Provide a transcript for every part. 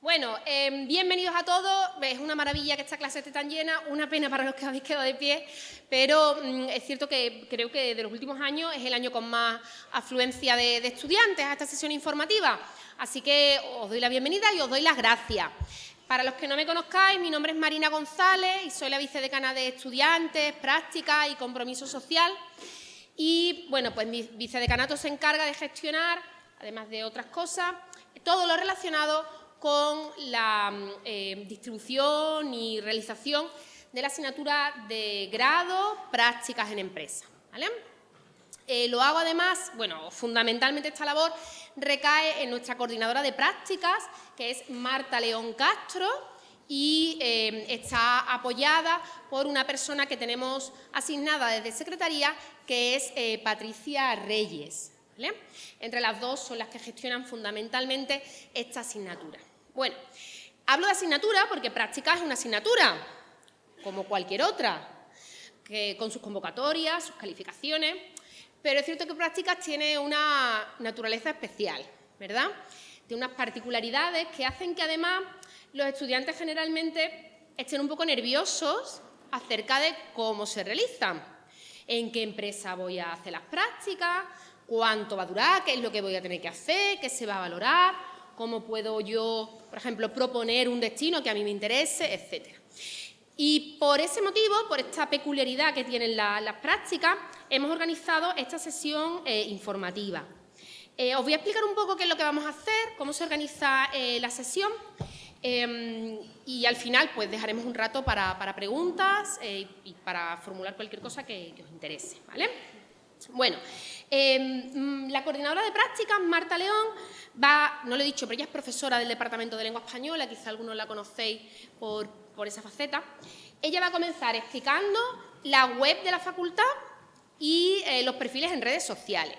Bueno, bienvenidos a todos. Es una maravilla que esta clase esté tan llena, una pena para los que habéis quedado de pie, pero es cierto que creo que de los últimos años es el año con más afluencia de estudiantes a esta sesión informativa. Así que os doy la bienvenida y os doy las gracias. Para los que no me conozcáis, mi nombre es Marina González y soy la vicedecana de Estudiantes, Prácticas y Compromiso Social. Y, bueno, pues mi vicedecanato se encarga de gestionar, además de otras cosas, todo lo relacionado con la distribución y realización de la asignatura de grado Prácticas en Empresa, ¿vale? Lo hago además, bueno, fundamentalmente esta labor recae en nuestra coordinadora de prácticas, que es Marta León Castro, y está apoyada por una persona que tenemos asignada desde Secretaría, que es Patricia Reyes, ¿vale? Entre las dos son las que gestionan fundamentalmente esta asignatura. Bueno, hablo de asignatura porque prácticas es una asignatura, como cualquier otra, que con sus convocatorias, sus calificaciones, pero es cierto que prácticas tiene una naturaleza especial, ¿verdad? Tiene unas particularidades que hacen que además los estudiantes generalmente estén un poco nerviosos acerca de cómo se realizan, en qué empresa voy a hacer las prácticas, cuánto va a durar, qué es lo que voy a tener que hacer, qué se va a valorar, cómo puedo yo, por ejemplo, proponer un destino que a mí me interese, etcétera. Y por ese motivo, por esta peculiaridad que tienen las prácticas, hemos organizado esta sesión informativa. Os voy a explicar un poco qué es lo que vamos a hacer, cómo se organiza la sesión y al final pues dejaremos un rato para preguntas y para formular cualquier cosa que os interese, ¿vale? Bueno, la coordinadora de prácticas, Marta León, no lo he dicho, pero ella es profesora del Departamento de Lengua Española, quizá algunos la conocéis por esa faceta. Ella va a comenzar explicando la web de la facultad y los perfiles en redes sociales.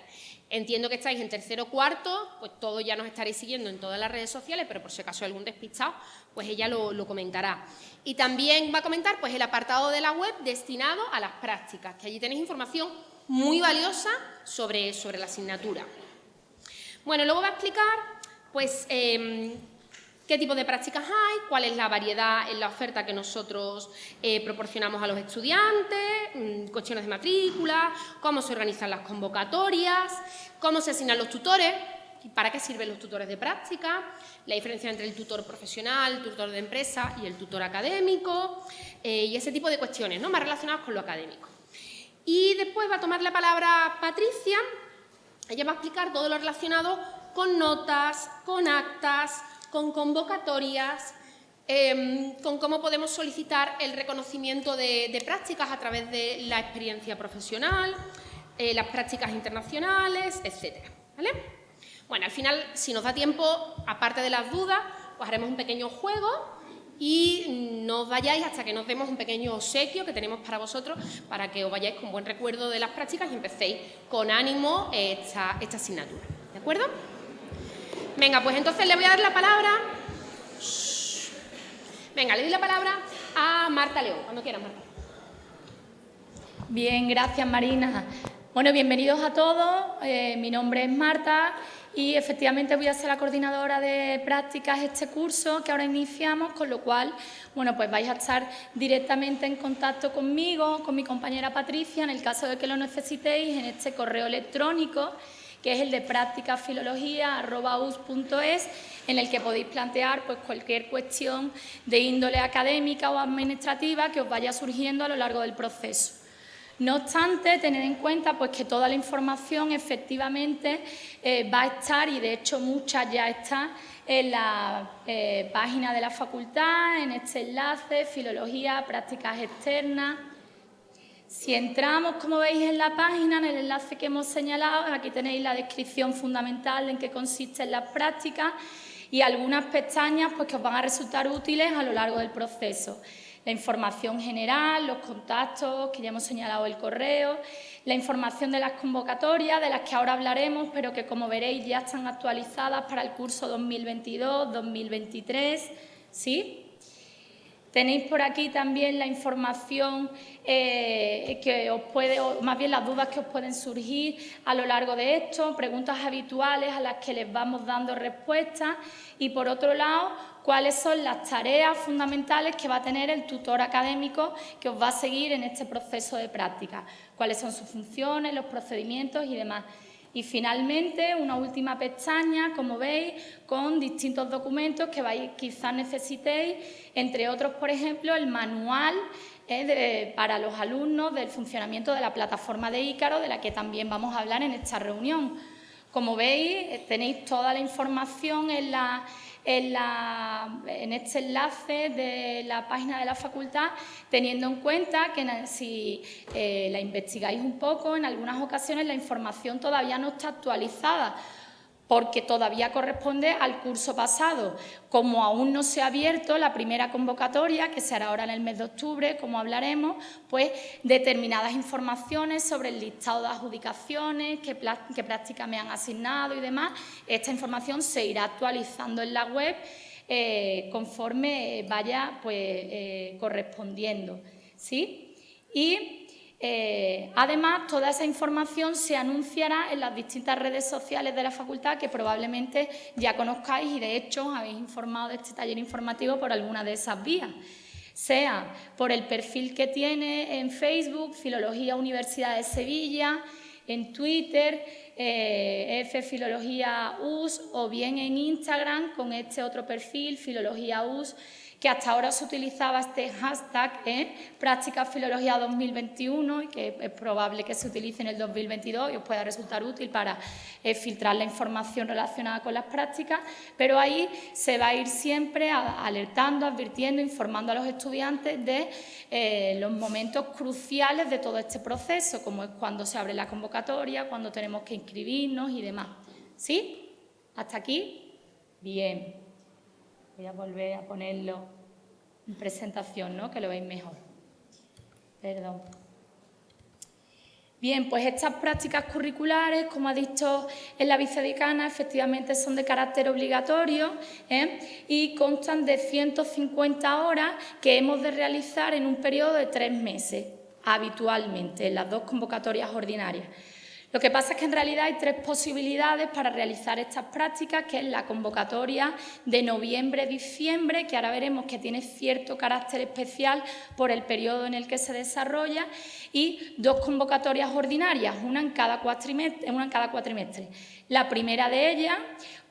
Entiendo que estáis en tercero o cuarto, pues todos ya nos estaréis siguiendo en todas las redes sociales, pero por si acaso hay algún despistado, pues ella lo comentará. Y también va a comentar pues, el apartado de la web destinado a las prácticas, que allí tenéis información muy valiosa sobre la asignatura. Bueno, luego va a explicar pues, qué tipo de prácticas hay, cuál es la variedad en la oferta que nosotros proporcionamos a los estudiantes, cuestiones de matrícula, cómo se organizan las convocatorias, cómo se asignan los tutores, para qué sirven los tutores de práctica, la diferencia entre el tutor profesional, el tutor de empresa y el tutor académico, y ese tipo de cuestiones, ¿no?, más relacionadas con lo académico. Y después va a tomar la palabra Patricia. Ella va a explicar todo lo relacionado con notas, con actas, con convocatorias, con cómo podemos solicitar el reconocimiento de prácticas a través de la experiencia profesional, las prácticas internacionales, etcétera, ¿vale? Bueno, al final, si nos da tiempo, aparte de las dudas, pues haremos un pequeño juego y no os vayáis hasta que nos demos un pequeño obsequio que tenemos para vosotros, para que os vayáis con buen recuerdo de las prácticas y empecéis con ánimo esta asignatura, ¿de acuerdo? Venga, pues entonces le voy a dar la palabra. Venga, le doy la palabra a Marta León, cuando quieras, Marta. Bien, gracias, Marina. Bueno, bienvenidos a todos. Mi nombre es Marta y efectivamente voy a ser la coordinadora de prácticas este curso que ahora iniciamos, con lo cual, bueno, pues vais a estar directamente en contacto conmigo, con mi compañera Patricia, en el caso de que lo necesitéis, en este correo electrónico, que es el de practicasfilología@us.es, en el que podéis plantear pues, cualquier cuestión de índole académica o administrativa que os vaya surgiendo a lo largo del proceso. No obstante, tener en cuenta pues, que toda la información efectivamente va a estar, y de hecho mucha ya está, en la página de la facultad, en este enlace, Filología, Prácticas Externas. Si entramos, como veis en la página, en el enlace que hemos señalado, aquí tenéis la descripción fundamental de en qué consisten las prácticas y algunas pestañas pues, que os van a resultar útiles a lo largo del proceso. La información general, los contactos, que ya hemos señalado el correo, la información de las convocatorias, de las que ahora hablaremos, pero que como veréis ya están actualizadas para el curso 2022-2023, ¿sí? Tenéis por aquí también la información que os puede, o más bien las dudas que os pueden surgir a lo largo de esto, preguntas habituales a las que les vamos dando respuestas y, por otro lado, cuáles son las tareas fundamentales que va a tener el tutor académico que os va a seguir en este proceso de práctica, cuáles son sus funciones, los procedimientos y demás. Y finalmente, una última pestaña, como veis, con distintos documentos que quizás necesitéis, entre otros, por ejemplo, el manual para los alumnos del funcionamiento de la plataforma de Ícaro, de la que también vamos a hablar en esta reunión. Como veis, tenéis toda la información en este enlace de la página de la facultad, teniendo en cuenta que si la investigáis un poco, en algunas ocasiones la información todavía no está actualizada, porque todavía corresponde al curso pasado. Como aún no se ha abierto la primera convocatoria, que se hará ahora en el mes de octubre, como hablaremos, pues determinadas informaciones sobre el listado de adjudicaciones, qué prácticas me han asignado y demás, esta información se irá actualizando en la web conforme vaya pues, correspondiendo, ¿sí? Y además, toda esa información se anunciará en las distintas redes sociales de la facultad que probablemente ya conozcáis y, de hecho, os habéis informado de este taller informativo por alguna de esas vías, sea por el perfil que tiene en Facebook, Filología Universidad de Sevilla, en Twitter, Filología US, o bien en Instagram con este otro perfil, Filología US, que hasta ahora se utilizaba este hashtag, Prácticas Filología 2021, y que es probable que se utilice en el 2022 y os pueda resultar útil para filtrar la información relacionada con las prácticas, pero ahí se va a ir siempre alertando, advirtiendo, informando a los estudiantes de los momentos cruciales de todo este proceso, como es cuando se abre la convocatoria, cuando tenemos que inscribirnos y demás. ¿Sí? ¿Hasta aquí? Bien. Voy a volver a ponerlo en presentación, ¿no? Que lo veis mejor. Perdón. Bien, pues estas prácticas curriculares, como ha dicho la vicedecana, efectivamente son de carácter obligatorio y constan de 150 horas que hemos de realizar en un periodo de 3 meses, habitualmente, en las 2 convocatorias ordinarias. Lo que pasa es que en realidad hay 3 posibilidades para realizar estas prácticas, que es la convocatoria de noviembre-diciembre, que ahora veremos que tiene cierto carácter especial por el periodo en el que se desarrolla, y 2 convocatorias ordinarias, una en cada cuatrimestre. La primera de ellas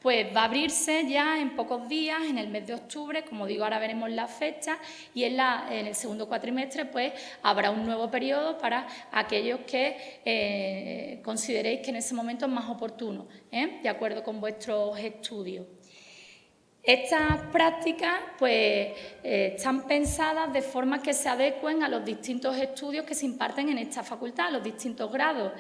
pues va a abrirse ya en pocos días, en el mes de octubre, como digo, ahora veremos la fecha, y en el segundo cuatrimestre pues habrá un nuevo periodo para aquellos que consideréis que en ese momento es más oportuno, de acuerdo con vuestros estudios. Estas prácticas pues, están pensadas de forma que se adecuen a los distintos estudios que se imparten en esta facultad, a los distintos grados,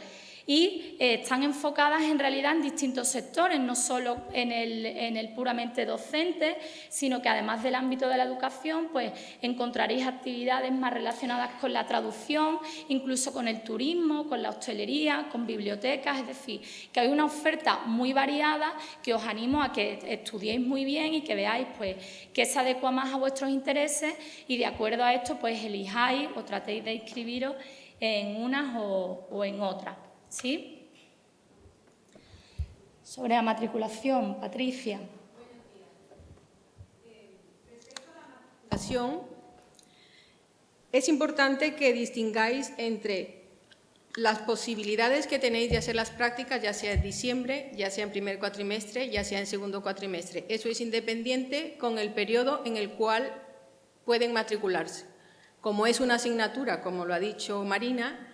y están enfocadas en realidad en distintos sectores, no solo en el puramente docente, sino que además del ámbito de la educación, pues encontraréis actividades más relacionadas con la traducción, incluso con el turismo, con la hostelería, con bibliotecas, es decir, que hay una oferta muy variada que os animo a que estudiéis muy bien y que veáis pues qué se adecua más a vuestros intereses y de acuerdo a esto pues elijáis o tratéis de inscribiros en unas o en otras. ¿Sí? Sobre la matriculación, Patricia. Respecto a la matriculación, es importante que distingáis entre las posibilidades que tenéis de hacer las prácticas, ya sea en diciembre, ya sea en primer cuatrimestre, ya sea en segundo cuatrimestre. Eso es independiente con el periodo en el cual pueden matricularse. Como es una asignatura, como lo ha dicho Marina,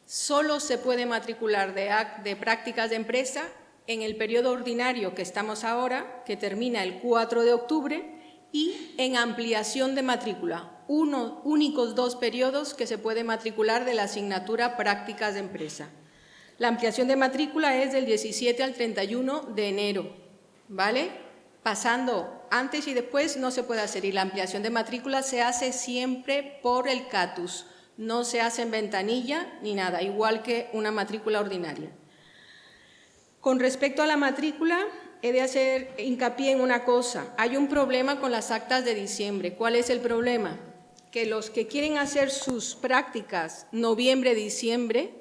solo se puede matricular de prácticas de empresa en el periodo ordinario que estamos ahora, que termina el 4 de octubre, y en ampliación de matrícula, únicos 2 periodos que se puede matricular de la asignatura prácticas de empresa. La ampliación de matrícula es del 17 al 31 de enero, ¿vale? Pasando antes y después no se puede hacer, y la ampliación de matrícula se hace siempre por el CATUS. No se hace en ventanilla ni nada, igual que una matrícula ordinaria. Con respecto a la matrícula, he de hacer hincapié en una cosa. Hay un problema con las actas de diciembre. ¿Cuál es el problema? que los que quieren hacer sus prácticas noviembre-diciembre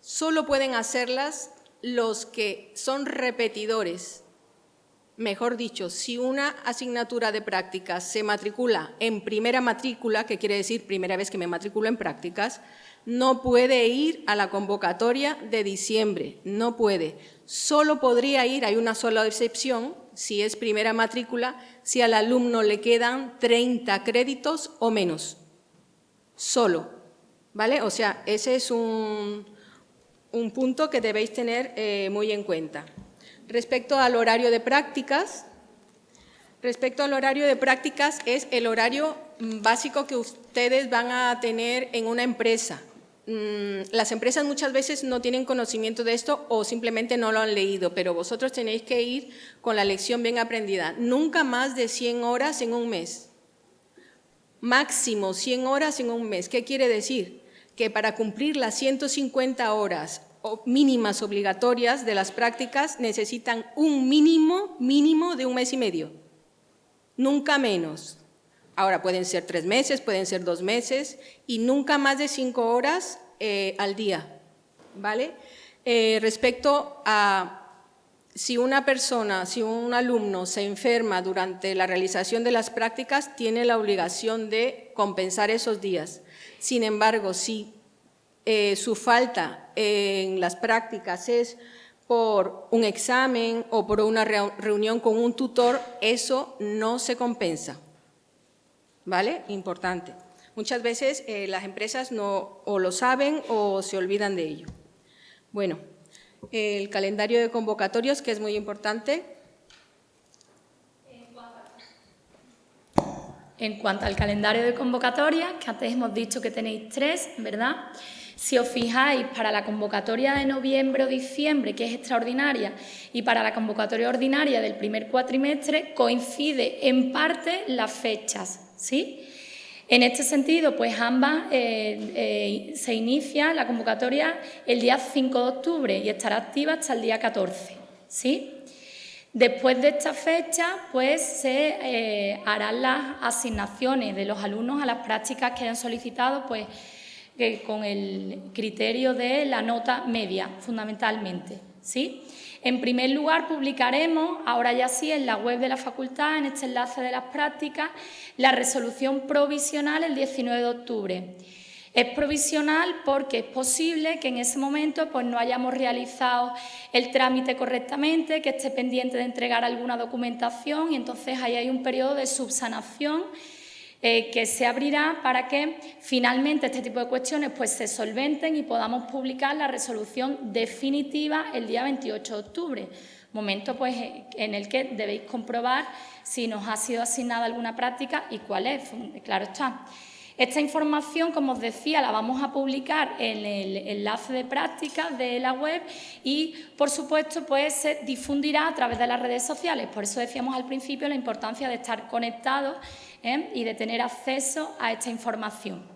solo pueden hacerlas los que son repetidores. Mejor dicho, si una asignatura de prácticas se matricula en primera matrícula, que quiere decir primera vez que me matriculo en prácticas, no puede ir a la convocatoria de diciembre, no puede. Solo podría ir, hay una sola excepción, si es primera matrícula, si al alumno le quedan 30 créditos o menos, solo, ¿vale? O sea, ese es un punto que debéis tener muy en cuenta. Respecto al horario de prácticas, es el horario básico que ustedes van a tener en una empresa. Las empresas muchas veces no tienen conocimiento de esto o simplemente no lo han leído, pero vosotros tenéis que ir con la lección bien aprendida. Nunca más de 100 horas en un mes. Máximo 100 horas en un mes. ¿Qué quiere decir? Que para cumplir las 150 horas mínimas obligatorias de las prácticas necesitan un mínimo de 1 mes y medio. Nunca menos. Ahora, pueden ser 3 meses, pueden ser 2 meses y nunca más de 5 horas al día, ¿vale? Respecto a si una persona, si un alumno se enferma durante la realización de las prácticas, tiene la obligación de compensar esos días. Sin embargo, si su falta en las prácticas es por un examen o por una reunión con un tutor, eso no se compensa. ¿Vale? Importante. Muchas veces las empresas no o lo saben o se olvidan de ello. Bueno, el calendario de convocatorios, que es muy importante. En cuanto al calendario de convocatorias, que antes hemos dicho que tenéis 3, ¿verdad? Si os fijáis, para la convocatoria de noviembre o diciembre, que es extraordinaria, y para la convocatoria ordinaria del primer cuatrimestre, coincide en parte las fechas, ¿sí? En este sentido, pues ambas se inicia la convocatoria el día 5 de octubre y estará activa hasta el día 14, ¿sí? Después de esta fecha, pues se harán las asignaciones de los alumnos a las prácticas que hayan solicitado, pues con el criterio de la nota media, fundamentalmente, ¿sí? En primer lugar, publicaremos, ahora ya sí, en la web de la facultad, en este enlace de las prácticas, la resolución provisional el 19 de octubre. Es provisional porque es posible que en ese momento pues, no hayamos realizado el trámite correctamente, que esté pendiente de entregar alguna documentación y entonces ahí hay un periodo de subsanación que se abrirá para que finalmente este tipo de cuestiones pues, se solventen y podamos publicar la resolución definitiva el día 28 de octubre, momento pues, en el que debéis comprobar si nos ha sido asignada alguna práctica y cuál es, claro está. Esta información, como os decía, la vamos a publicar en el enlace de prácticas de la web y, por supuesto, pues se difundirá a través de las redes sociales. Por eso decíamos al principio la importancia de estar conectados y de tener acceso a esta información.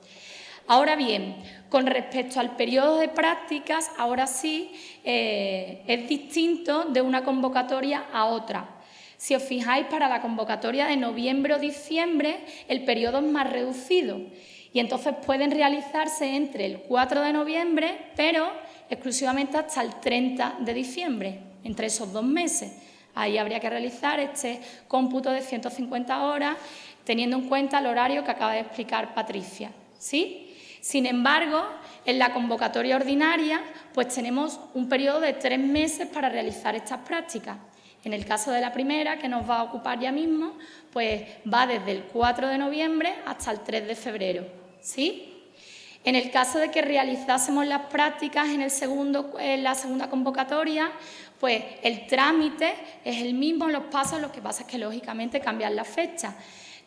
Ahora bien, con respecto al periodo de prácticas, ahora sí es distinto de una convocatoria a otra. Si os fijáis, para la convocatoria de noviembre o diciembre, el periodo es más reducido y entonces pueden realizarse entre el 4 de noviembre, pero exclusivamente hasta el 30 de diciembre, entre esos 2 meses. Ahí habría que realizar este cómputo de 150 horas, teniendo en cuenta el horario que acaba de explicar Patricia, ¿sí? Sin embargo, en la convocatoria ordinaria, pues tenemos un periodo de 3 meses para realizar estas prácticas. En el caso de la primera, que nos va a ocupar ya mismo, pues va desde el 4 de noviembre hasta el 3 de febrero, ¿sí? En el caso de que realizásemos las prácticas en la segunda convocatoria, pues el trámite es el mismo en los pasos, lo que pasa es que lógicamente cambian las fechas.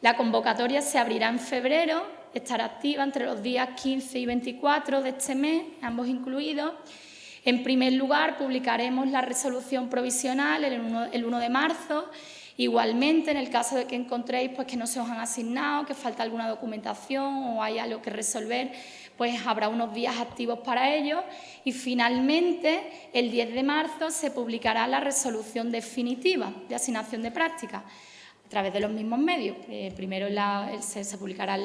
La convocatoria se abrirá en febrero, estará activa entre los días 15 y 24 de este mes, ambos incluidos. En primer lugar, publicaremos la resolución provisional el 1 de marzo. Igualmente, en el caso de que encontréis pues, que no se os han asignado, que falta alguna documentación o hay algo que resolver, pues habrá unos días activos para ello. Y finalmente, el 10 de marzo se publicará la resolución definitiva de asignación de prácticas. través de los mismos medios. Primero se publicará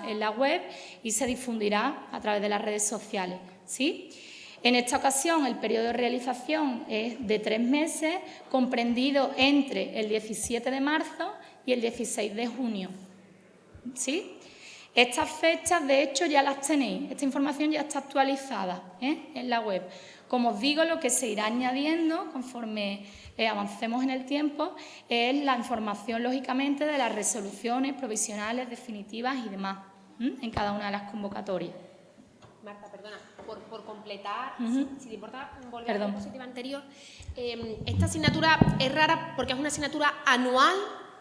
en la web y se difundirá a través de las redes sociales, ¿sí? En esta ocasión, el periodo de realización es de 3 meses, comprendido entre el 17 de marzo y el 16 de junio, ¿sí? Estas fechas, de hecho, ya las tenéis. Esta información ya está actualizada en la web. Como os digo, lo que se irá añadiendo conforme avancemos en el tiempo es la información, lógicamente, de las resoluciones provisionales, definitivas y demás en cada una de las convocatorias. Marta, perdona, por completar, si te importa volver a la diapositiva anterior, esta asignatura es rara porque es una asignatura anual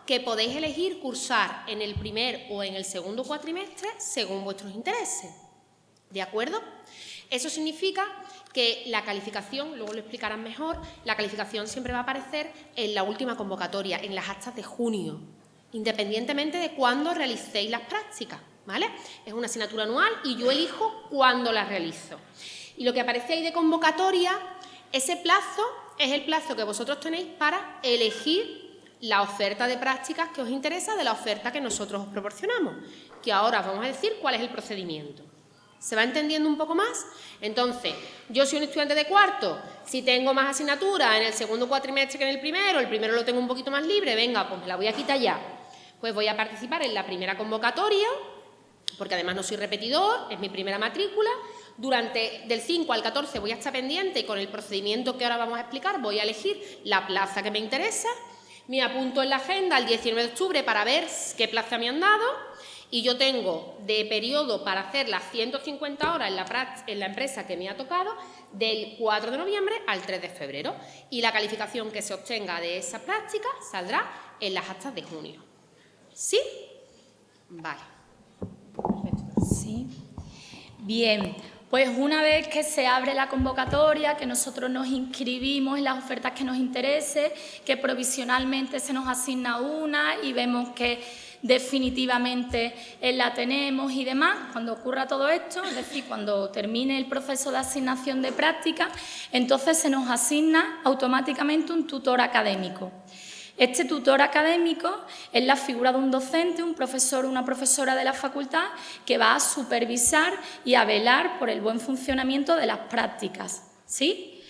que podéis elegir cursar en el primer o en el segundo cuatrimestre según vuestros intereses, ¿de acuerdo? Eso significa que la calificación, luego lo explicarán mejor, la calificación siempre va a aparecer en la última convocatoria, en las actas de junio, independientemente de cuándo realicéis las prácticas, ¿vale? Es una asignatura anual y yo elijo cuándo la realizo. Y lo que aparece ahí de convocatoria, ese plazo es el plazo que vosotros tenéis para elegir la oferta de prácticas que os interesa de la oferta que nosotros os proporcionamos, que ahora os vamos a decir cuál es el procedimiento. ¿Se va entendiendo un poco más? Entonces, yo soy un estudiante de cuarto, si tengo más asignaturas en el segundo cuatrimestre que en el primero lo tengo un poquito más libre, venga, pues me la voy a quitar ya. Pues voy a participar en la primera convocatoria, porque además no soy repetidor, es mi primera matrícula. Del 5 al 14 voy a estar pendiente y con el procedimiento que ahora vamos a explicar voy a elegir la plaza que me interesa. Me apunto en la agenda el 19 de octubre para ver qué plaza me han dado y yo tengo de periodo para hacer las 150 horas en la empresa que me ha tocado del 4 de noviembre al 3 de febrero y la calificación que se obtenga de esa práctica saldrá en las actas de junio. ¿Sí? Vale. Perfecto. Sí. Bien. Pues una vez que se abre la convocatoria, que nosotros nos inscribimos en las ofertas que nos interese, que provisionalmente se nos asigna una y vemos que definitivamente la tenemos y demás, cuando ocurra todo esto, es decir, cuando termine el proceso de asignación de práctica, entonces se nos asigna automáticamente un tutor académico. Este tutor académico es la figura de un docente, un profesor o una profesora de la facultad que va a supervisar y a velar por el buen funcionamiento de las prácticas, ¿sí?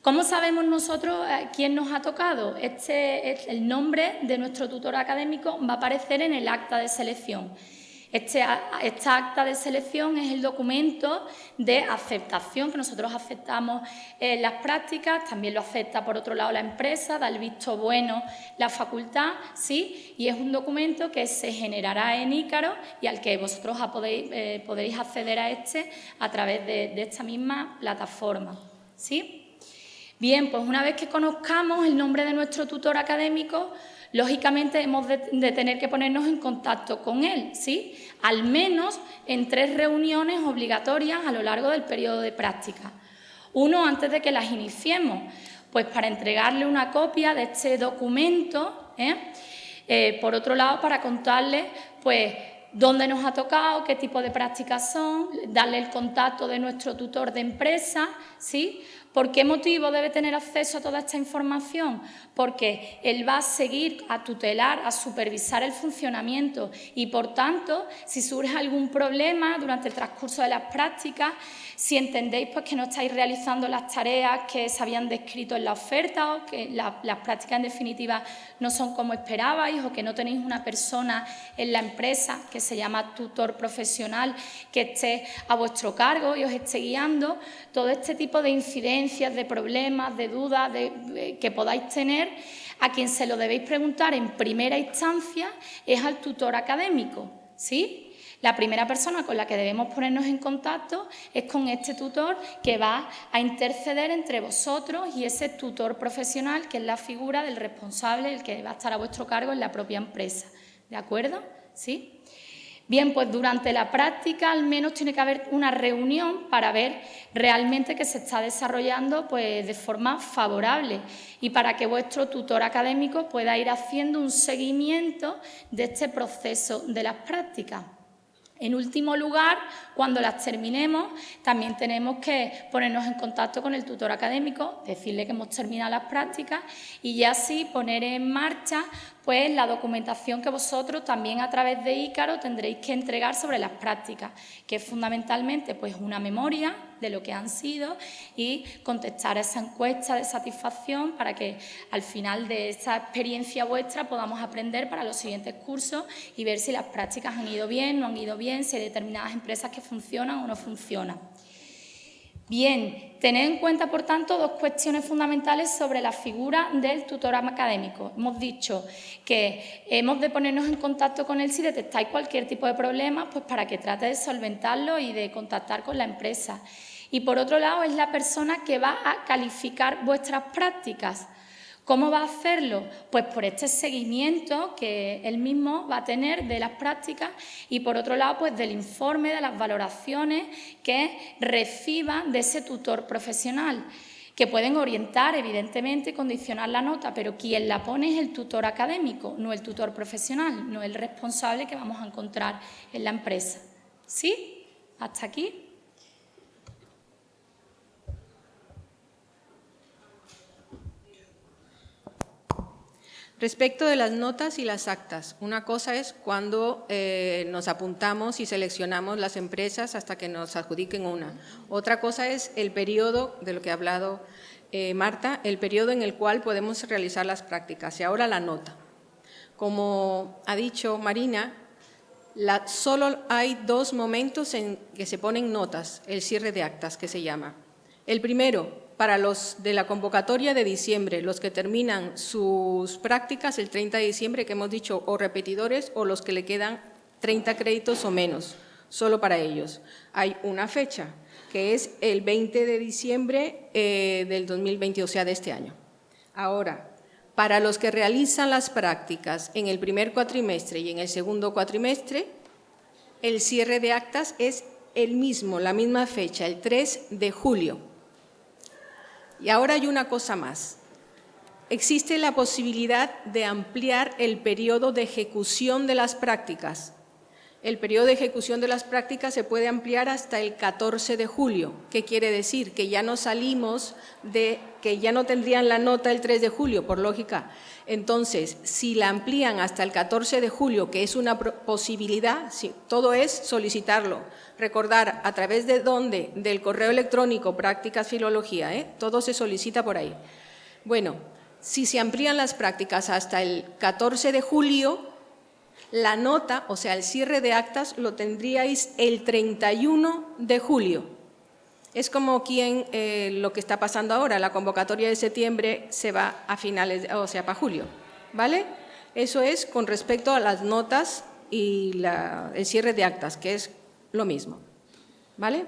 ¿Cómo sabemos nosotros quién nos ha tocado? El nombre de nuestro tutor académico va a aparecer en el acta de selección. Esta acta de selección es el documento de aceptación que nosotros aceptamos en las prácticas, también lo acepta por otro lado la empresa, da el visto bueno la facultad, ¿sí? Y es un documento que se generará en Ícaro y al que vosotros podéis acceder a través de esta misma plataforma, ¿sí? Bien, pues una vez que conozcamos el nombre de nuestro tutor académico, lógicamente hemos de tener que ponernos en contacto con él, ¿sí? Al menos en 3 reuniones obligatorias a lo largo del periodo de práctica. Uno, antes de que las iniciemos, pues para entregarle una copia de este documento, por otro lado, para contarle, pues, dónde nos ha tocado, qué tipo de prácticas son, darle el contacto de nuestro tutor de empresa, ¿sí? ¿Por qué motivo debe tener acceso a toda esta información? Porque él va a seguir a tutelar, a supervisar el funcionamiento y, por tanto, si surge algún problema durante el transcurso de las prácticas, si entendéis pues, que no estáis realizando las tareas que se habían descrito en la oferta o que las prácticas en definitiva no son como esperabais o que no tenéis una persona en la empresa que se llama tutor profesional que esté a vuestro cargo y os esté guiando, todo este tipo de incidencias, de problemas, de dudas que podáis tener, a quien se lo debéis preguntar en primera instancia es al tutor académico, ¿sí? La primera persona con la que debemos ponernos en contacto es con este tutor que va a interceder entre vosotros y ese tutor profesional que es la figura del responsable, el que va a estar a vuestro cargo en la propia empresa, ¿de acuerdo? ¿Sí? Bien, pues durante la práctica al menos tiene que haber una reunión para ver realmente que se está desarrollando pues, de forma favorable y para que vuestro tutor académico pueda ir haciendo un seguimiento de este proceso de las prácticas. En último lugar, cuando las terminemos, también tenemos que ponernos en contacto con el tutor académico, decirle que hemos terminado las prácticas y ya así poner en marcha pues la documentación que vosotros también a través de Ícaro tendréis que entregar sobre las prácticas, que es fundamentalmente pues una memoria de lo que han sido y contestar a esa encuesta de satisfacción para que al final de esa experiencia vuestra podamos aprender para los siguientes cursos y ver si las prácticas han ido bien, no han ido bien, si hay determinadas empresas que funcionan o no funcionan. Bien, tened en cuenta, por tanto, dos cuestiones fundamentales sobre la figura del tutor académico. Hemos dicho que hemos de ponernos en contacto con él si detectáis cualquier tipo de problema, pues para que trate de solventarlo y de contactar con la empresa. Y por otro lado, es la persona que va a calificar vuestras prácticas. ¿Cómo va a hacerlo? Pues por este seguimiento que él mismo va a tener de las prácticas y, por otro lado, pues del informe, de las valoraciones que reciba de ese tutor profesional, que pueden orientar, evidentemente, y condicionar la nota, pero quien la pone es el tutor académico, no el tutor profesional, no el responsable que vamos a encontrar en la empresa. ¿Sí? ¿Hasta aquí? Respecto de las notas y las actas, una cosa es cuando nos apuntamos y seleccionamos las empresas hasta que nos adjudiquen una. Otra cosa es el periodo, de lo que ha hablado Marta, el periodo en el cual podemos realizar las prácticas. Y ahora la nota. Como ha dicho Marina, solo hay dos momentos en que se ponen notas, el cierre de actas que se llama. El primero, para los de la convocatoria de diciembre, los que terminan sus prácticas el 30 de diciembre, que hemos dicho, o repetidores, o los que le quedan 30 créditos o menos, solo para ellos. Hay una fecha, que es el 20 de diciembre del 2020, o sea, de este año. Ahora, para los que realizan las prácticas en el primer cuatrimestre y en el segundo cuatrimestre, el cierre de actas es el mismo, la misma fecha, el 3 de julio. Y ahora hay una cosa más. Existe la posibilidad de ampliar el periodo de ejecución de las prácticas. El periodo de ejecución de las prácticas se puede ampliar hasta el 14 de julio. ¿Qué quiere decir? Que ya no salimos de que ya no tendrían la nota el 3 de julio, por lógica. Entonces, si la amplían hasta el 14 de julio, que es una posibilidad, sí, todo es solicitarlo. Recordar, ¿a través de dónde? Del correo electrónico Prácticas Filología, todo se solicita por ahí. Bueno, si se amplían las prácticas hasta el 14 de julio, la nota, o sea, el cierre de actas, lo tendríais el 31 de julio. Es como lo que está pasando ahora, la convocatoria de septiembre se va a finales, o sea, para julio, ¿vale? Eso es con respecto a las notas y el cierre de actas, que es lo mismo, ¿vale?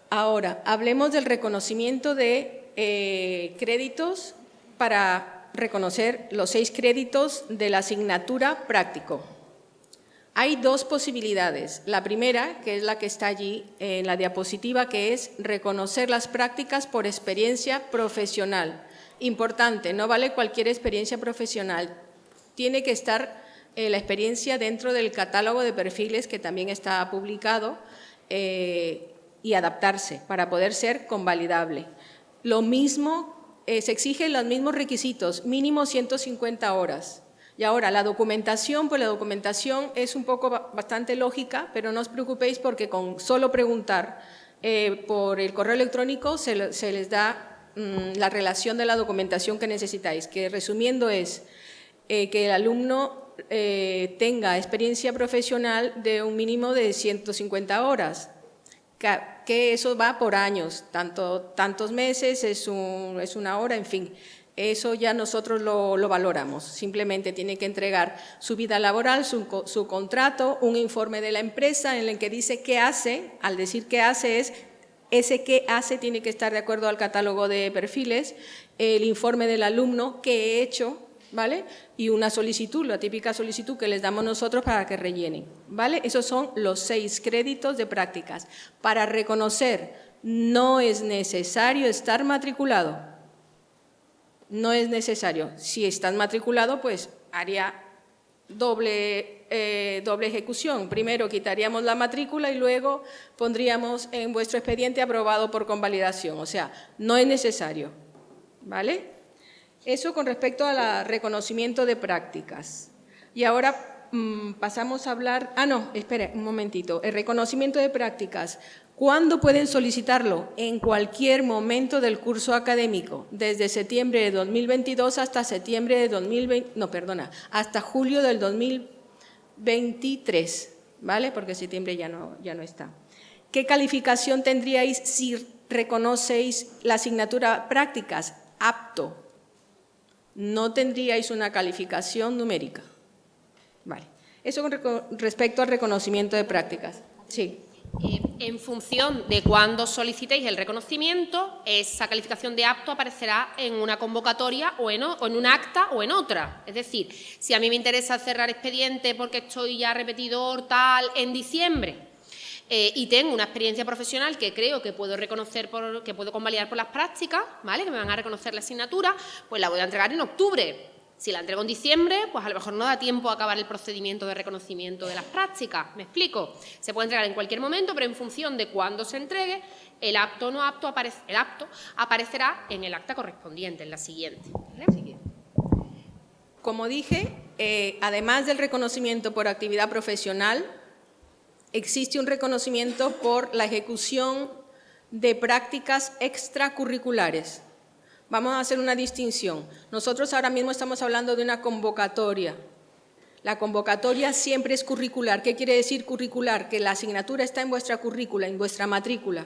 Ahora, hablemos del reconocimiento de créditos para reconocer los 6 créditos de la asignatura práctico. Hay dos posibilidades. La primera, que es la que está allí en la diapositiva, que es reconocer las prácticas por experiencia profesional. Importante, no vale cualquier experiencia profesional. Tiene que estar la experiencia dentro del catálogo de perfiles que también está publicado y adaptarse para poder ser convalidable. Lo mismo, se exigen los mismos requisitos, mínimo 150 horas. Y ahora, la documentación, pues la documentación es un poco bastante lógica, pero no os preocupéis porque con solo preguntar por el correo electrónico se les da la relación de la documentación que necesitáis, que resumiendo es que el alumno tenga experiencia profesional de un mínimo de 150 horas, que eso va por años, tantos meses, es una hora, en fin. Eso ya nosotros lo valoramos. Simplemente tiene que entregar su vida laboral, su contrato, un informe de la empresa en el que dice qué hace. Al decir qué hace ese qué hace tiene que estar de acuerdo al catálogo de perfiles, el informe del alumno, qué he hecho, ¿vale? Y una solicitud, la típica solicitud que les damos nosotros para que rellenen, ¿vale? Esos son los 6 créditos de prácticas. Para reconocer, no es necesario estar matriculado. No es necesario. Si estás matriculado, pues haría doble ejecución. Primero quitaríamos la matrícula y luego pondríamos en vuestro expediente aprobado por convalidación. O sea, no es necesario, ¿vale? Eso con respecto al reconocimiento de prácticas. Y ahora pasamos a hablar… no, espere un momentito. El reconocimiento de prácticas. ¿Cuándo pueden solicitarlo? En cualquier momento del curso académico, desde septiembre de 2022 hasta hasta julio del 2023, ¿vale? Porque septiembre ya no está. ¿Qué calificación tendríais si reconocéis la asignatura prácticas? Apto. No tendríais una calificación numérica. Vale. Eso con respecto al reconocimiento de prácticas. Sí. En función de cuándo solicitéis el reconocimiento, esa calificación de apto aparecerá en una convocatoria o en un acta o en otra. Es decir, si a mí me interesa cerrar expediente porque estoy ya repetidor tal en diciembre y tengo una experiencia profesional que creo que puedo reconocer, que puedo convalidar por las prácticas, ¿vale?, que me van a reconocer la asignatura, pues la voy a entregar en octubre. Si la entrego en diciembre, pues a lo mejor no da tiempo a acabar el procedimiento de reconocimiento de las prácticas. ¿Me explico? Se puede entregar en cualquier momento, pero en función de cuándo se entregue, el apto o no apto, el apto aparecerá en el acta correspondiente, en la siguiente. ¿Vale? Como dije, además del reconocimiento por actividad profesional, existe un reconocimiento por la ejecución de prácticas extracurriculares. Vamos a hacer una distinción. Nosotros ahora mismo estamos hablando de una convocatoria. La convocatoria siempre es curricular. ¿Qué quiere decir curricular? Que la asignatura está en vuestra currícula, en vuestra matrícula.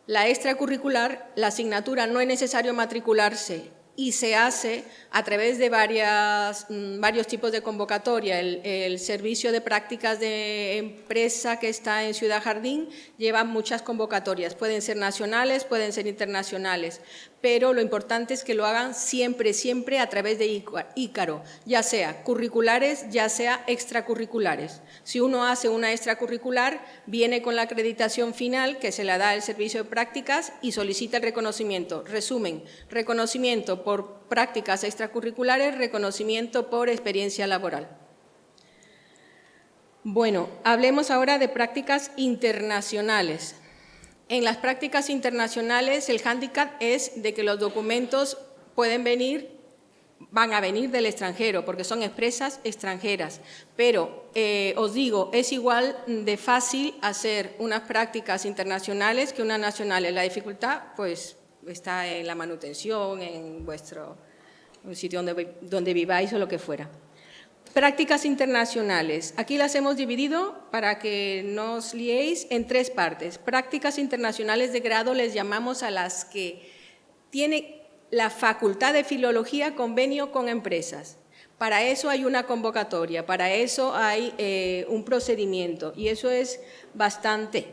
La extracurricular, la asignatura no es necesario matricularse y se hace a través de varios tipos de convocatoria. El servicio de prácticas de empresa que está en Ciudad Jardín lleva muchas convocatorias. Pueden ser nacionales, pueden ser internacionales, pero lo importante es que lo hagan siempre, siempre a través de Ícaro, ya sea curriculares, ya sea extracurriculares. Si uno hace una extracurricular, viene con la acreditación final que se la da el servicio de prácticas y solicita el reconocimiento. Resumen, reconocimiento por prácticas extracurriculares, reconocimiento por experiencia laboral. Bueno, hablemos ahora de prácticas internacionales. En las prácticas internacionales el hándicap es de que los documentos van a venir del extranjero, porque son empresas extranjeras. Pero os digo, es igual de fácil hacer unas prácticas internacionales que unas nacionales. La dificultad, pues, está en la manutención, en vuestro sitio donde viváis o lo que fuera. Prácticas internacionales. Aquí las hemos dividido, para que no os liéis, en 3 partes. Prácticas internacionales de grado les llamamos a las que tiene la Facultad de Filología convenio con empresas. Para eso hay una convocatoria, para eso hay un procedimiento y eso es bastante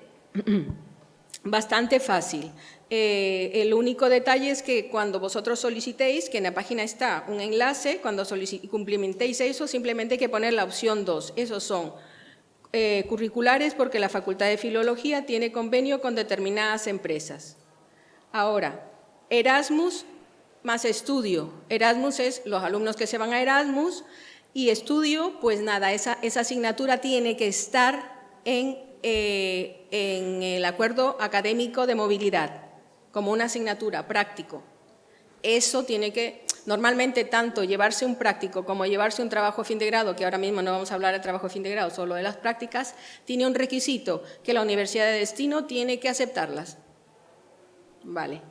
fácil. El único detalle es que cuando vosotros solicitéis, que en la página está un enlace, cuando cumplimentéis eso, simplemente hay que poner la opción 2. Esos son curriculares porque la Facultad de Filología tiene convenio con determinadas empresas. Ahora, Erasmus más estudio. Erasmus es los alumnos que se van a Erasmus y estudio, pues nada, esa asignatura tiene que estar en el acuerdo académico de movilidad, como una asignatura práctico. Eso tiene que, normalmente, tanto llevarse un práctico como llevarse un trabajo de fin de grado, que ahora mismo no vamos a hablar de trabajo de fin de grado, solo de las prácticas, tiene un requisito que la universidad de destino tiene que aceptarlas. Vale,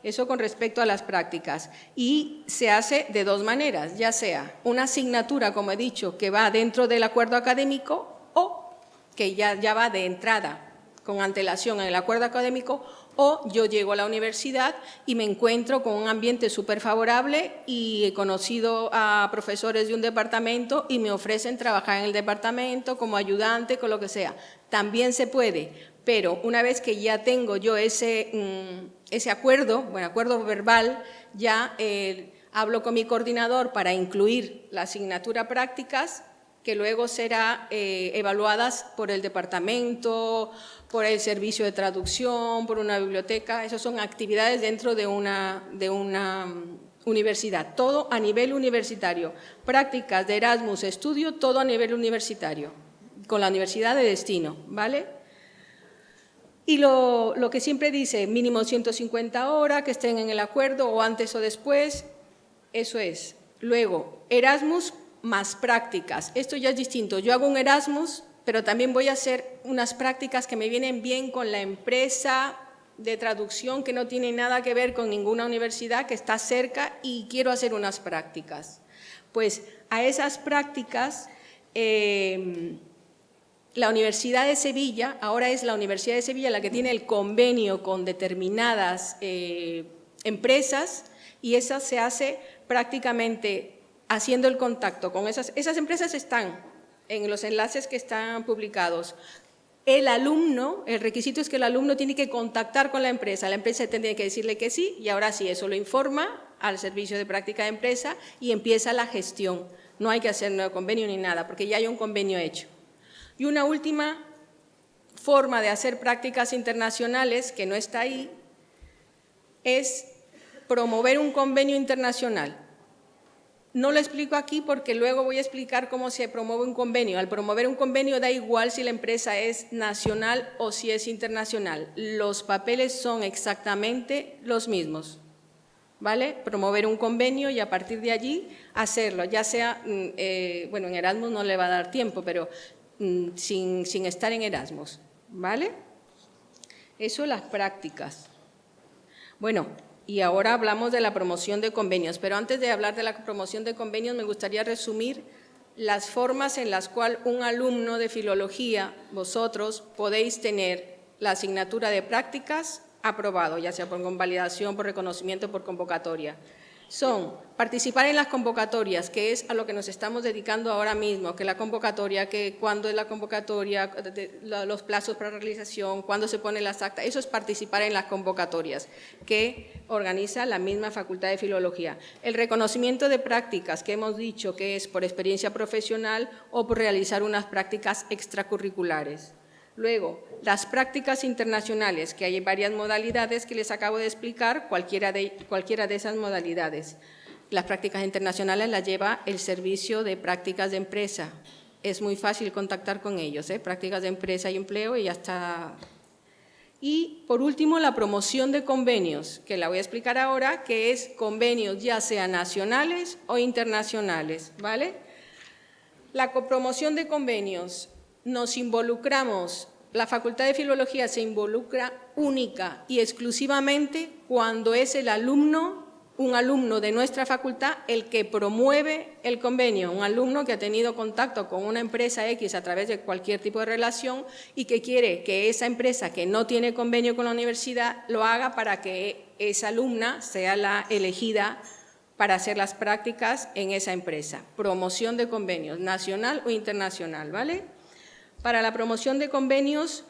eso con respecto a las prácticas. Y se hace de 2 maneras, ya sea una asignatura, como he dicho, que va dentro del acuerdo académico o que ya va de entrada con antelación en el acuerdo académico, o yo llego a la universidad y me encuentro con un ambiente súper favorable y he conocido a profesores de un departamento y me ofrecen trabajar en el departamento como ayudante, con lo que sea. También se puede, pero una vez que ya tengo yo ese acuerdo, acuerdo verbal, ya hablo con mi coordinador para incluir la asignatura prácticas, que luego será evaluadas por el departamento, por el servicio de traducción, por una biblioteca. Esas son actividades dentro de una universidad, todo a nivel universitario. Prácticas de Erasmus, estudio, todo a nivel universitario, con la universidad de destino, ¿vale? Y lo que siempre dice, mínimo 150 horas, que estén en el acuerdo o antes o después. Eso es. Luego, Erasmus más prácticas. Esto ya es distinto. Yo hago un Erasmus, pero también voy a hacer unas prácticas que me vienen bien con la empresa de traducción que no tiene nada que ver con ninguna universidad, que está cerca y quiero hacer unas prácticas. Pues a esas prácticas, la Universidad de Sevilla, ahora es la Universidad de Sevilla la que tiene el convenio con determinadas empresas y esa se hace prácticamente haciendo el contacto con esas empresas están en los enlaces que están publicados. El alumno, el requisito es que el alumno tiene que contactar con la empresa tiene que decirle que sí y ahora sí, eso lo informa al servicio de práctica de empresa y empieza la gestión. No hay que hacer nuevo convenio ni nada, porque ya hay un convenio hecho. Y una última forma de hacer prácticas internacionales, que no está ahí, es promover un convenio internacional. No lo explico aquí porque luego voy a explicar cómo se promueve un convenio. Al promover un convenio da igual si la empresa es nacional o si es internacional. Los papeles son exactamente los mismos, ¿vale? Promover un convenio y a partir de allí hacerlo, ya sea, bueno, en Erasmus no le va a dar tiempo, pero sin estar en Erasmus, ¿vale? Eso, las prácticas. Bueno, y ahora hablamos de la promoción de convenios, pero antes de hablar de la promoción de convenios me gustaría resumir las formas en las cuales un alumno de filología, vosotros, podéis tener la asignatura de prácticas aprobado, ya sea por convalidación, por reconocimiento, por convocatoria. Son participar en las convocatorias, que es a lo que nos estamos dedicando ahora mismo, que la convocatoria, que cuándo es la convocatoria, los plazos para realización, cuándo se ponen las actas, eso es participar en las convocatorias que organiza la misma Facultad de Filología. El reconocimiento de prácticas, que hemos dicho que es por experiencia profesional o por realizar unas prácticas extracurriculares. Luego, las prácticas internacionales, que hay varias modalidades que les acabo de explicar, cualquiera de esas modalidades. Las prácticas internacionales las lleva el Servicio de Prácticas de Empresa. Es muy fácil contactar con ellos, prácticas de empresa y empleo y ya está. Y, por último, la promoción de convenios, que la voy a explicar ahora, que es convenios ya sean nacionales o internacionales, ¿vale? La promoción de convenios. Nos involucramos, la Facultad de Filología se involucra única y exclusivamente cuando es el alumno, un alumno de nuestra facultad, el que promueve el convenio, un alumno que ha tenido contacto con una empresa X a través de cualquier tipo de relación y que quiere que esa empresa que no tiene convenio con la universidad lo haga para que esa alumna sea la elegida para hacer las prácticas en esa empresa. Promoción de convenios, nacional o internacional, ¿vale? Para la promoción de convenios,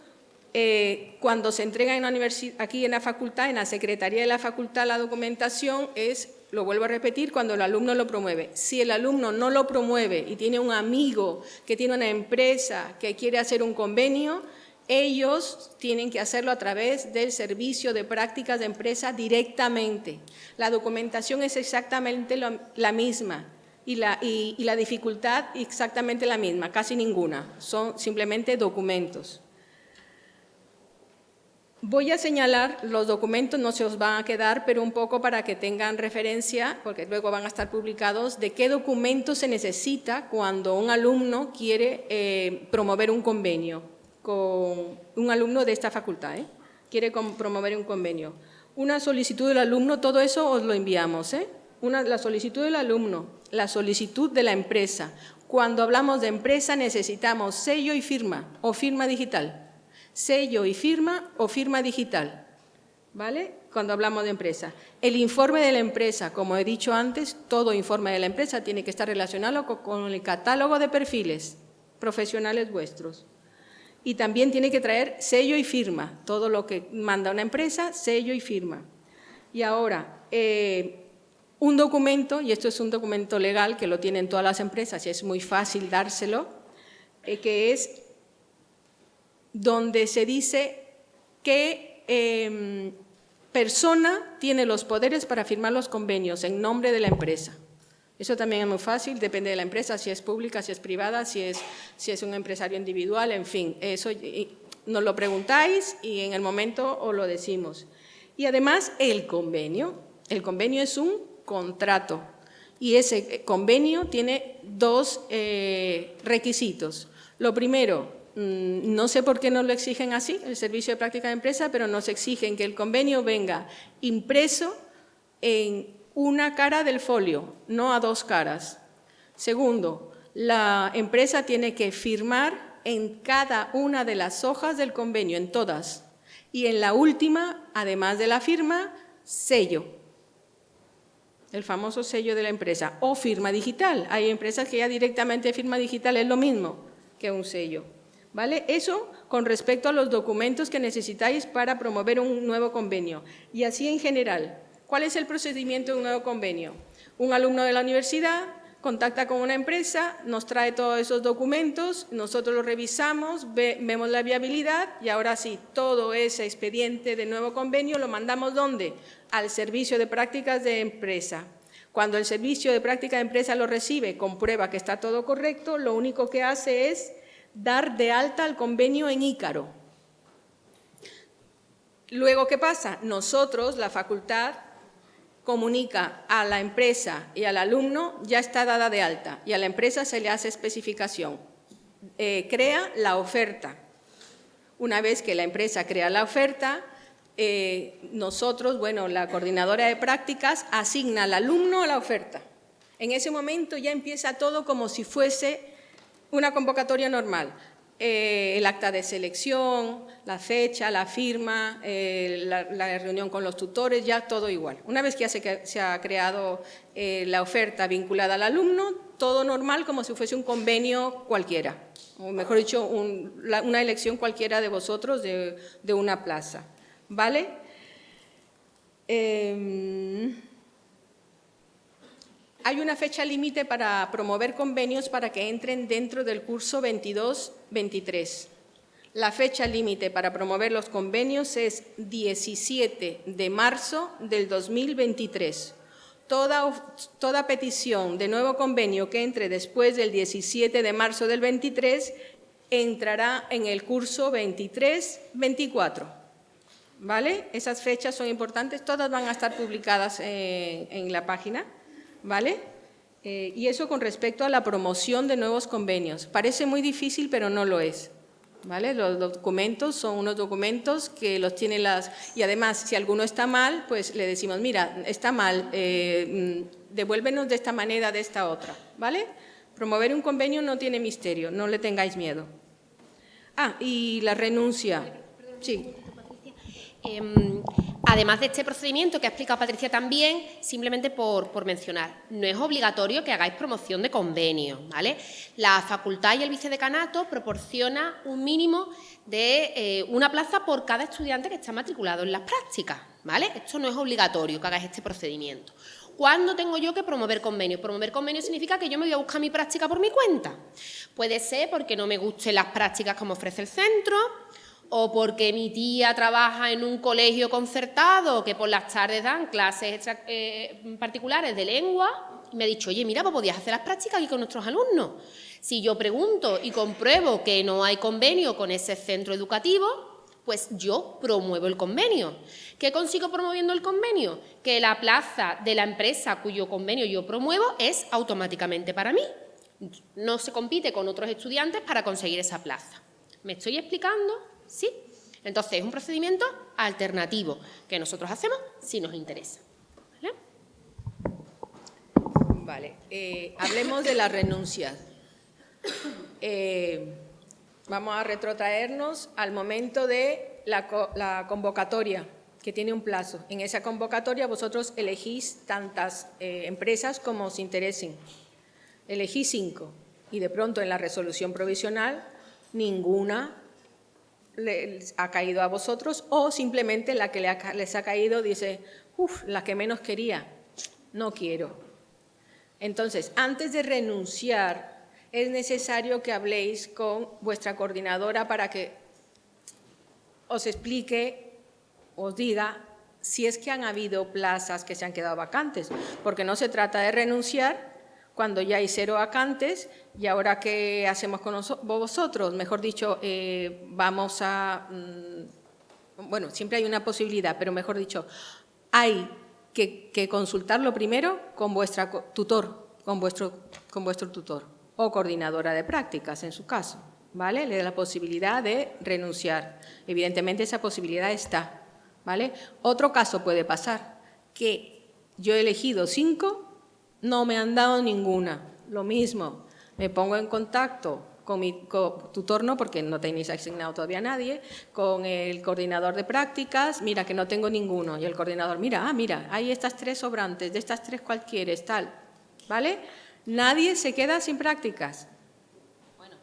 cuando se entrega en la universidad, aquí en la facultad, en la Secretaría de la Facultad, la documentación es, lo vuelvo a repetir, cuando el alumno lo promueve. Si el alumno no lo promueve y tiene un amigo que tiene una empresa que quiere hacer un convenio, ellos tienen que hacerlo a través del Servicio de Prácticas de Empresa directamente. La documentación es exactamente la misma. Y la dificultad exactamente la misma, casi ninguna, son simplemente documentos. Voy a señalar los documentos, no se os van a quedar, pero un poco para que tengan referencia, porque luego van a estar publicados, de qué documento se necesita cuando un alumno quiere promover un convenio, con un alumno de esta facultad, quiere promover un convenio. Una solicitud del alumno, todo eso os lo enviamos, la solicitud del alumno, la solicitud de la empresa. Cuando hablamos de empresa necesitamos sello y firma o firma digital. Sello y firma o firma digital, ¿vale? Cuando hablamos de empresa. El informe de la empresa, como he dicho antes, todo informe de la empresa tiene que estar relacionado con el catálogo de perfiles profesionales vuestros. Y también tiene que traer sello y firma. Todo lo que manda una empresa, sello y firma. Y ahora, un documento, y esto es un documento legal que lo tienen todas las empresas y es muy fácil dárselo, que es donde se dice qué persona tiene los poderes para firmar los convenios en nombre de la empresa. Eso también es muy fácil, depende de la empresa, si es pública, si es privada, si es un empresario individual, en fin, eso nos lo preguntáis y en el momento os lo decimos. Y además el convenio es un contrato. Y ese convenio tiene dos requisitos. Lo primero, no sé por qué no lo exigen así, el servicio de práctica de empresa, pero nos exigen que el convenio venga impreso en una cara del folio, no a dos caras. Segundo, la empresa tiene que firmar en cada una de las hojas del convenio, en todas. Y en la última, además de la firma, sello. El famoso sello de la empresa. O firma digital. Hay empresas que ya directamente firma digital es lo mismo que un sello. ¿Vale? Eso con respecto a los documentos que necesitáis para promover un nuevo convenio. Y así en general. ¿Cuál es el procedimiento de un nuevo convenio? Un alumno de la universidad contacta con una empresa, nos trae todos esos documentos, nosotros los revisamos, vemos la viabilidad y ahora sí, todo ese expediente de nuevo convenio lo mandamos ¿dónde? Al servicio de prácticas de empresa. Cuando el servicio de práctica de empresa lo recibe, comprueba que está todo correcto, lo único que hace es dar de alta el convenio en Ícaro. Luego, ¿qué pasa? Nosotros, la facultad, comunica a la empresa y al alumno, ya está dada de alta, y a la empresa se le hace especificación. Crea la oferta. Una vez que la empresa crea la oferta, nosotros, bueno, la coordinadora de prácticas asigna al alumno a la oferta. En ese momento ya empieza todo como si fuese una convocatoria normal. El acta de selección, la fecha, la firma, la reunión con los tutores, ya todo igual. Una vez que ya se ha creado la oferta vinculada al alumno, todo normal como si fuese un convenio cualquiera, o mejor dicho, una elección cualquiera de vosotros de una plaza. ¿Vale? Hay una fecha límite para promover convenios para que entren dentro del curso 22-23. La fecha límite para promover los convenios es 17 de marzo del 2023. Toda petición de nuevo convenio que entre después del 17 de marzo del 23 entrará en el curso 23-24. ¿Vale? Esas fechas son importantes, todas van a estar publicadas en la página. ¿Vale? Y eso con respecto a la promoción de nuevos convenios. Parece muy difícil, pero no lo es. ¿Vale? Los documentos son unos documentos que los tienen las... Y además, si alguno está mal, pues le decimos, mira, está mal, devuélvenos de esta manera, de esta otra. ¿Vale? Promover un convenio no tiene misterio, no le tengáis miedo. Ah, y la renuncia. Sí. Además de este procedimiento que ha explicado Patricia también, simplemente por mencionar, no es obligatorio que hagáis promoción de convenio, ¿vale? La facultad y el vicedecanato proporciona un mínimo de una plaza por cada estudiante que está matriculado en las prácticas, ¿vale? Esto no es obligatorio que hagáis este procedimiento. ¿Cuándo tengo yo que promover convenio? Promover convenio significa que yo me voy a buscar mi práctica por mi cuenta. Puede ser porque no me gusten las prácticas que me ofrece el centro, o porque mi tía trabaja en un colegio concertado que por las tardes dan clases particulares de lengua y me ha dicho, oye, mira, pues podías hacer las prácticas aquí con nuestros alumnos. Si yo pregunto y compruebo que no hay convenio con ese centro educativo, pues yo promuevo el convenio. ¿Qué consigo promoviendo el convenio? Que la plaza de la empresa cuyo convenio yo promuevo es automáticamente para mí. No se compite con otros estudiantes para conseguir esa plaza. ¿Me estoy explicando? ¿Sí? Entonces, es un procedimiento alternativo que nosotros hacemos si nos interesa. ¿Vale? Hablemos de las renuncias. Vamos a retrotraernos al momento de la convocatoria, que tiene un plazo. En esa convocatoria vosotros elegís tantas empresas como os interesen. Elegís 5 y de pronto en la resolución provisional ninguna les ha caído a vosotros o simplemente la que les ha caído dice, la que menos quería, no quiero. Entonces, antes de renunciar, es necesario que habléis con vuestra coordinadora para que os explique, os diga si es que han habido plazas que se han quedado vacantes, porque no se trata de renunciar cuando ya hay 0 vacantes y ahora ¿qué hacemos con vosotros? Mejor dicho, vamos a... bueno, siempre hay una posibilidad, pero mejor dicho, hay que consultarlo primero con vuestro tutor o coordinadora de prácticas, en su caso, ¿vale? Le da la posibilidad de renunciar. Evidentemente, esa posibilidad está, ¿vale? Otro caso puede pasar, que yo he elegido 5, no me han dado ninguna. Lo mismo, me pongo en contacto con mi tutor, no, porque no tenéis asignado todavía a nadie, con el coordinador de prácticas, mira que no tengo ninguno, y el coordinador, mira, hay estas 3 sobrantes, de estas 3 cuál quieres, tal, ¿vale? Nadie se queda sin prácticas. Bueno,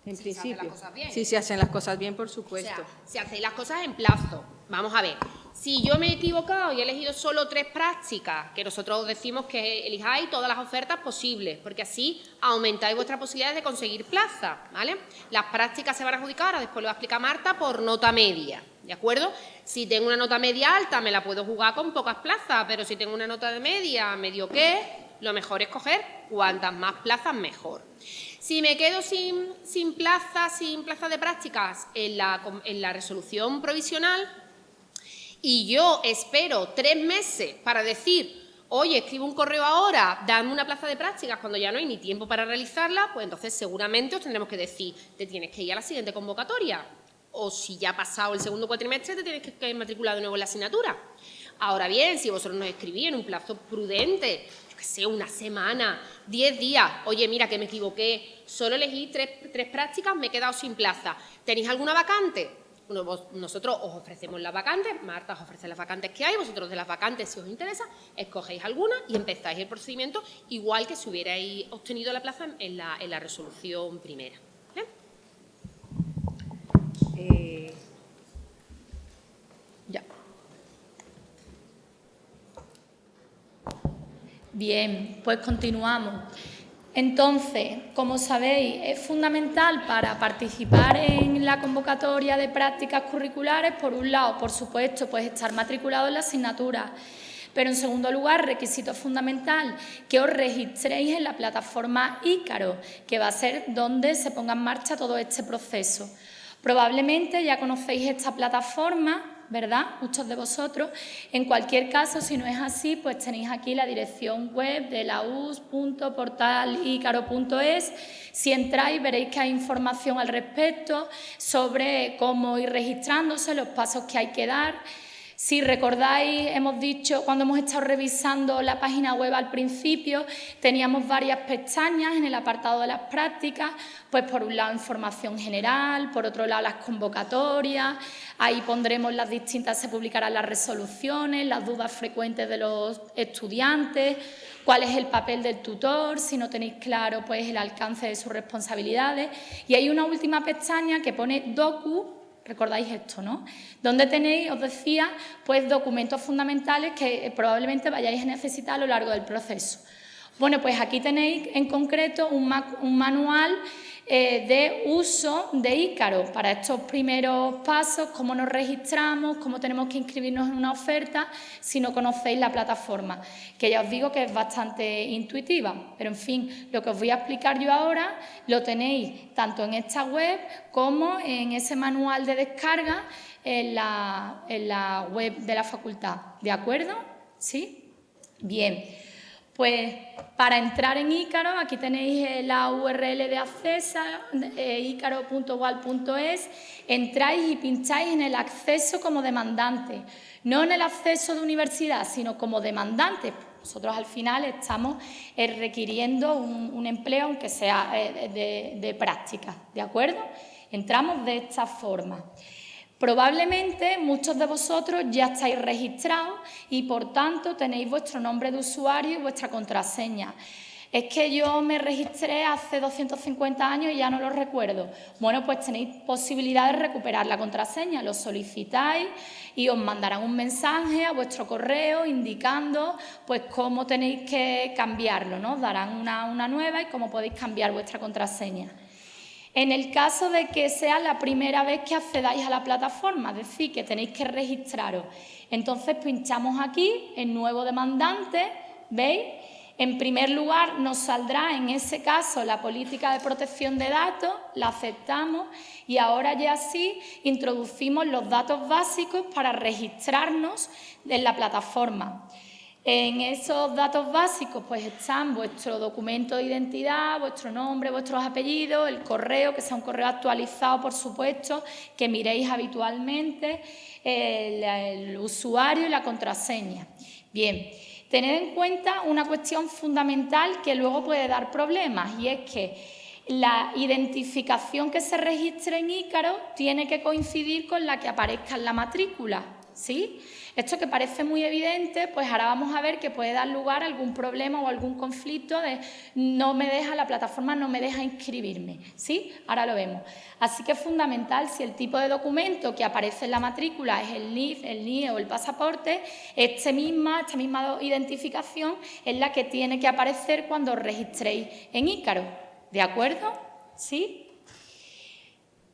en si principio. se hacen las cosas bien. Si se hacen las cosas bien, por supuesto. O sea, si hacéis las cosas en plazo. Vamos a ver, si yo me he equivocado y he elegido solo 3 prácticas, que nosotros decimos que elijáis todas las ofertas posibles, porque así aumentáis vuestras posibilidades de conseguir plaza, ¿vale? Las prácticas se van a adjudicar, ahora después lo va a explicar Marta, por nota media, ¿de acuerdo? Si tengo una nota media alta, me la puedo jugar con pocas plazas, pero si tengo una nota de media, medio qué, lo mejor es coger cuantas más plazas mejor. Si me quedo sin plaza de prácticas en la resolución provisional y yo espero 3 meses para decir, oye, escribo un correo ahora, dame una plaza de prácticas cuando ya no hay ni tiempo para realizarla, pues entonces seguramente os tendremos que decir, te tienes que ir a la siguiente convocatoria. O si ya ha pasado el segundo cuatrimestre, te tienes que matricular de nuevo en la asignatura. Ahora bien, si vosotros nos escribís en un plazo prudente, yo qué sé, una semana, 10 días, oye, mira que me equivoqué, solo elegí 3 prácticas, me he quedado sin plaza. ¿Tenéis alguna vacante? Bueno, nosotros os ofrecemos las vacantes, Marta os ofrece las vacantes que hay, vosotros de las vacantes, si os interesa, escogéis alguna y empezáis el procedimiento igual que si hubierais obtenido la plaza en la resolución primera. Ya. Bien, pues continuamos. Entonces, como sabéis, es fundamental para participar en la convocatoria de prácticas curriculares, por un lado, por supuesto, pues estar matriculado en la asignatura, pero en segundo lugar, requisito fundamental, que os registréis en la plataforma Ícaro, que va a ser donde se ponga en marcha todo este proceso. Probablemente ya conocéis esta plataforma, ¿verdad? Muchos de vosotros. En cualquier caso, si no es así, pues tenéis aquí la dirección web de la us.portalicaro.es. Si entráis, veréis que hay información al respecto sobre cómo ir registrándose, los pasos que hay que dar. Si recordáis, hemos dicho, cuando hemos estado revisando la página web al principio, teníamos varias pestañas en el apartado de las prácticas, pues por un lado información general, por otro lado las convocatorias, ahí pondremos las distintas, se publicarán las resoluciones, las dudas frecuentes de los estudiantes, cuál es el papel del tutor, si no tenéis claro pues el alcance de sus responsabilidades, y hay una última pestaña que pone Docu. Recordáis esto, ¿no? Donde tenéis, os decía, pues documentos fundamentales que probablemente vayáis a necesitar a lo largo del proceso. Bueno, pues aquí tenéis en concreto un manual de uso de Ícaro para estos primeros pasos, cómo nos registramos, cómo tenemos que inscribirnos en una oferta si no conocéis la plataforma, que ya os digo que es bastante intuitiva, pero en fin, lo que os voy a explicar yo ahora lo tenéis tanto en esta web como en ese manual de descarga en la web de la facultad, ¿de acuerdo? ¿Sí? Bien. Pues para entrar en Ícaro, aquí tenéis la URL de acceso, ícaro.ual.es, entráis y pincháis en el acceso como demandante, no en el acceso de universidad, sino como demandante. Nosotros al final estamos requiriendo un empleo, aunque sea de práctica, ¿de acuerdo? Entramos de esta forma. Probablemente muchos de vosotros ya estáis registrados y, por tanto, tenéis vuestro nombre de usuario y vuestra contraseña. Es que yo me registré hace 250 años y ya no lo recuerdo. Bueno, pues tenéis posibilidad de recuperar la contraseña, lo solicitáis y os mandarán un mensaje a vuestro correo indicando pues cómo tenéis que cambiarlo, ¿no? Os darán una nueva y cómo podéis cambiar vuestra contraseña. En el caso de que sea la primera vez que accedáis a la plataforma, es decir, que tenéis que registraros, entonces pinchamos aquí en Nuevo demandante, ¿veis? En primer lugar nos saldrá en ese caso la política de protección de datos, la aceptamos y ahora ya sí introducimos los datos básicos para registrarnos en la plataforma. En esos datos básicos pues están vuestro documento de identidad, vuestro nombre, vuestros apellidos, el correo, que sea un correo actualizado, por supuesto, que miréis habitualmente, el usuario y la contraseña. Bien, tened en cuenta una cuestión fundamental que luego puede dar problemas, y es que la identificación que se registre en Ícaro tiene que coincidir con la que aparezca en la matrícula, ¿sí? Esto que parece muy evidente, pues ahora vamos a ver que puede dar lugar a algún problema o algún conflicto de la plataforma no me deja inscribirme, ¿sí? Ahora lo vemos. Así que es fundamental, si el tipo de documento que aparece en la matrícula es el NIF, el NIE o el pasaporte, esta misma identificación es la que tiene que aparecer cuando os registréis en Ícaro, ¿de acuerdo? ¿Sí?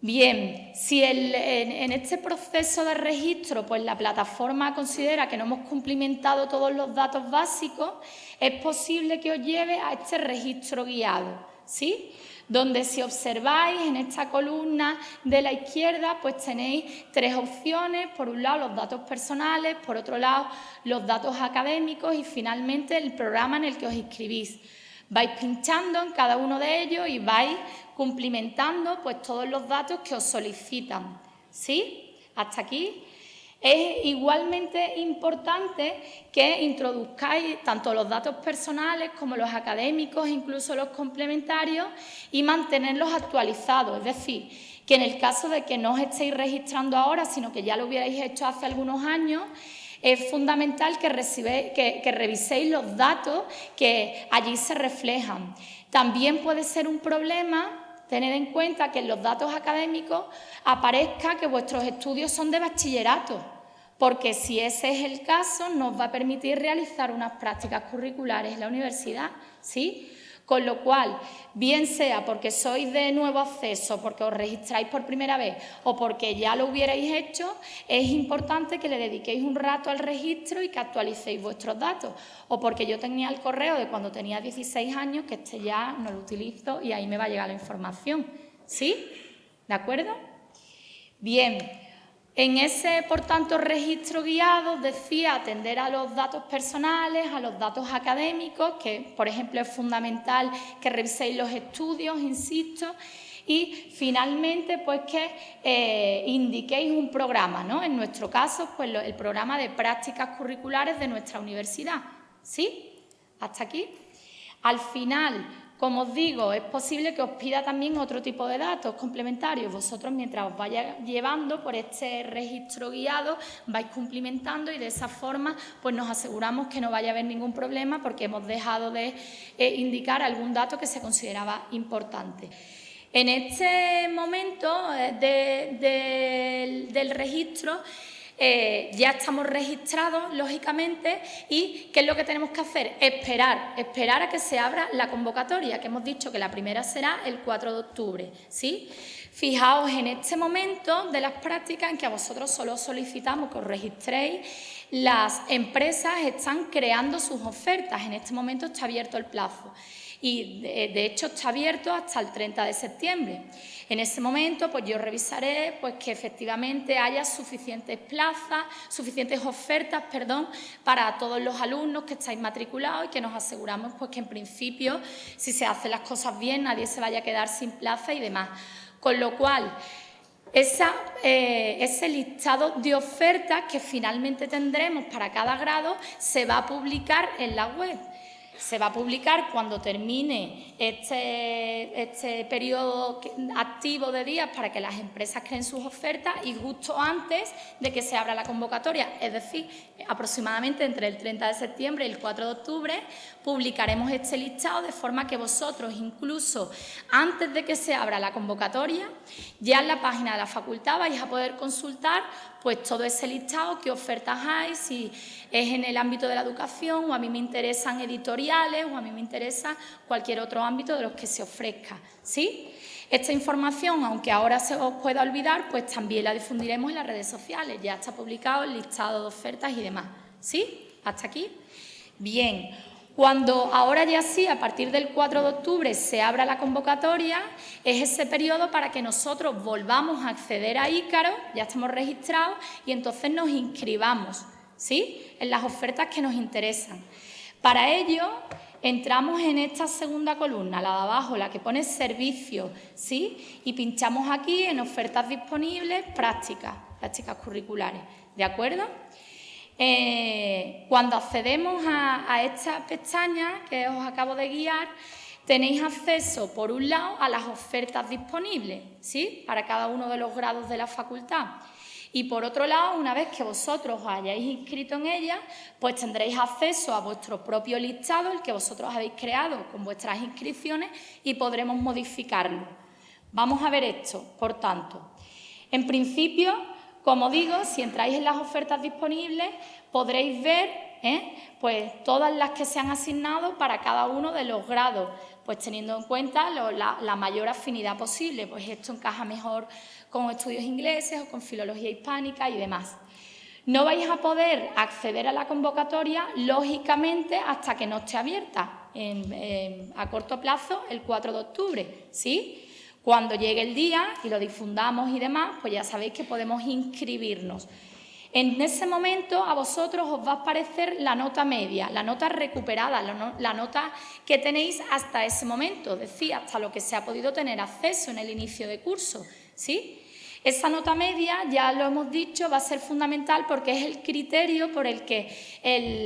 Bien, si en este proceso de registro pues la plataforma considera que no hemos cumplimentado todos los datos básicos, es posible que os lleve a este registro guiado, ¿sí? Donde si observáis en esta columna de la izquierda pues tenéis tres opciones: por un lado los datos personales, por otro lado los datos académicos y finalmente el programa en el que os inscribís. Vais pinchando en cada uno de ellos y vais cumplimentando pues todos los datos que os solicitan, ¿sí? Hasta aquí. Es igualmente importante que introduzcáis tanto los datos personales como los académicos, incluso los complementarios, y mantenerlos actualizados. Es decir, que en el caso de que no os estéis registrando ahora, sino que ya lo hubierais hecho hace algunos años, es fundamental que reviséis los datos que allí se reflejan. También puede ser un problema tener en cuenta que en los datos académicos aparezca que vuestros estudios son de bachillerato, porque si ese es el caso, nos va a permitir realizar unas prácticas curriculares en la universidad, ¿sí? Con lo cual, bien sea porque sois de nuevo acceso, porque os registráis por primera vez o porque ya lo hubierais hecho, es importante que le dediquéis un rato al registro y que actualicéis vuestros datos. O porque yo tenía el correo de cuando tenía 16 años, que este ya no lo utilizo y ahí me va a llegar la información. ¿Sí? ¿De acuerdo? Bien. En ese, por tanto, registro guiado, decía, atender a los datos personales, a los datos académicos, que, por ejemplo, es fundamental que reviséis los estudios, insisto, y, finalmente, pues que indiquéis un programa, ¿no? En nuestro caso, pues el programa de prácticas curriculares de nuestra universidad, ¿sí? Hasta aquí. Al final, como os digo, es posible que os pida también otro tipo de datos complementarios. Vosotros, mientras os vaya llevando por este registro guiado, vais cumplimentando y de esa forma pues nos aseguramos que no vaya a haber ningún problema porque hemos dejado de indicar algún dato que se consideraba importante. En este momento del registro, ya estamos registrados, lógicamente, y ¿qué es lo que tenemos que hacer? Esperar a que se abra la convocatoria, que hemos dicho que la primera será el 4 de octubre, ¿sí? Fijaos en este momento de las prácticas en que a vosotros solo solicitamos que os registréis. Las empresas están creando sus ofertas, en este momento está abierto el plazo. Y, de hecho, está abierto hasta el 30 de septiembre. En ese momento, pues yo revisaré pues, que efectivamente haya suficientes plazas, suficientes ofertas, para todos los alumnos que estáis matriculados y que nos aseguramos pues, que, en principio, si se hacen las cosas bien, nadie se vaya a quedar sin plaza y demás. Con lo cual, ese listado de ofertas que finalmente tendremos para cada grado se va a publicar en la web. Se va a publicar cuando termine este periodo activo de días para que las empresas creen sus ofertas y justo antes de que se abra la convocatoria, es decir, aproximadamente entre el 30 de septiembre y el 4 de octubre, publicaremos este listado de forma que vosotros, incluso antes de que se abra la convocatoria, ya en la página de la facultad vais a poder consultar pues todo ese listado, qué ofertas hay, si es en el ámbito de la educación o a mí me interesan editoriales o a mí me interesa cualquier otro ámbito de los que se ofrezca, ¿sí? Esta información, aunque ahora se os pueda olvidar, pues también la difundiremos en las redes sociales, ya está publicado el listado de ofertas y demás, ¿sí? ¿Hasta aquí? Bien. Cuando ahora ya sí, a partir del 4 de octubre, se abra la convocatoria, es ese periodo para que nosotros volvamos a acceder a Ícaro, ya estamos registrados, y entonces nos inscribamos, ¿sí? En las ofertas que nos interesan. Para ello, entramos en esta segunda columna, la de abajo, la que pone servicios, ¿sí? Y pinchamos aquí en ofertas disponibles, prácticas curriculares, ¿de acuerdo? Cuando accedemos a esta pestaña que os acabo de guiar, tenéis acceso, por un lado, a las ofertas disponibles, ¿sí? Para cada uno de los grados de la facultad. Y por otro lado, una vez que vosotros os hayáis inscrito en ellas, pues tendréis acceso a vuestro propio listado, el que vosotros habéis creado con vuestras inscripciones, y podremos modificarlo. Vamos a ver esto, por tanto. En principio, como digo, si entráis en las ofertas disponibles, podréis ver pues todas las que se han asignado para cada uno de los grados, pues teniendo en cuenta la mayor afinidad posible, pues esto encaja mejor con estudios ingleses o con filología hispánica y demás. No vais a poder acceder a la convocatoria, lógicamente, hasta que no esté abierta, a corto plazo, el 4 de octubre, ¿sí? Cuando llegue el día y lo difundamos y demás, pues ya sabéis que podemos inscribirnos. En ese momento a vosotros os va a aparecer la nota media, la nota recuperada, la nota que tenéis hasta ese momento, es decir, hasta lo que se ha podido tener acceso en el inicio de curso, ¿sí? Esa nota media, ya lo hemos dicho, va a ser fundamental porque es el criterio por el que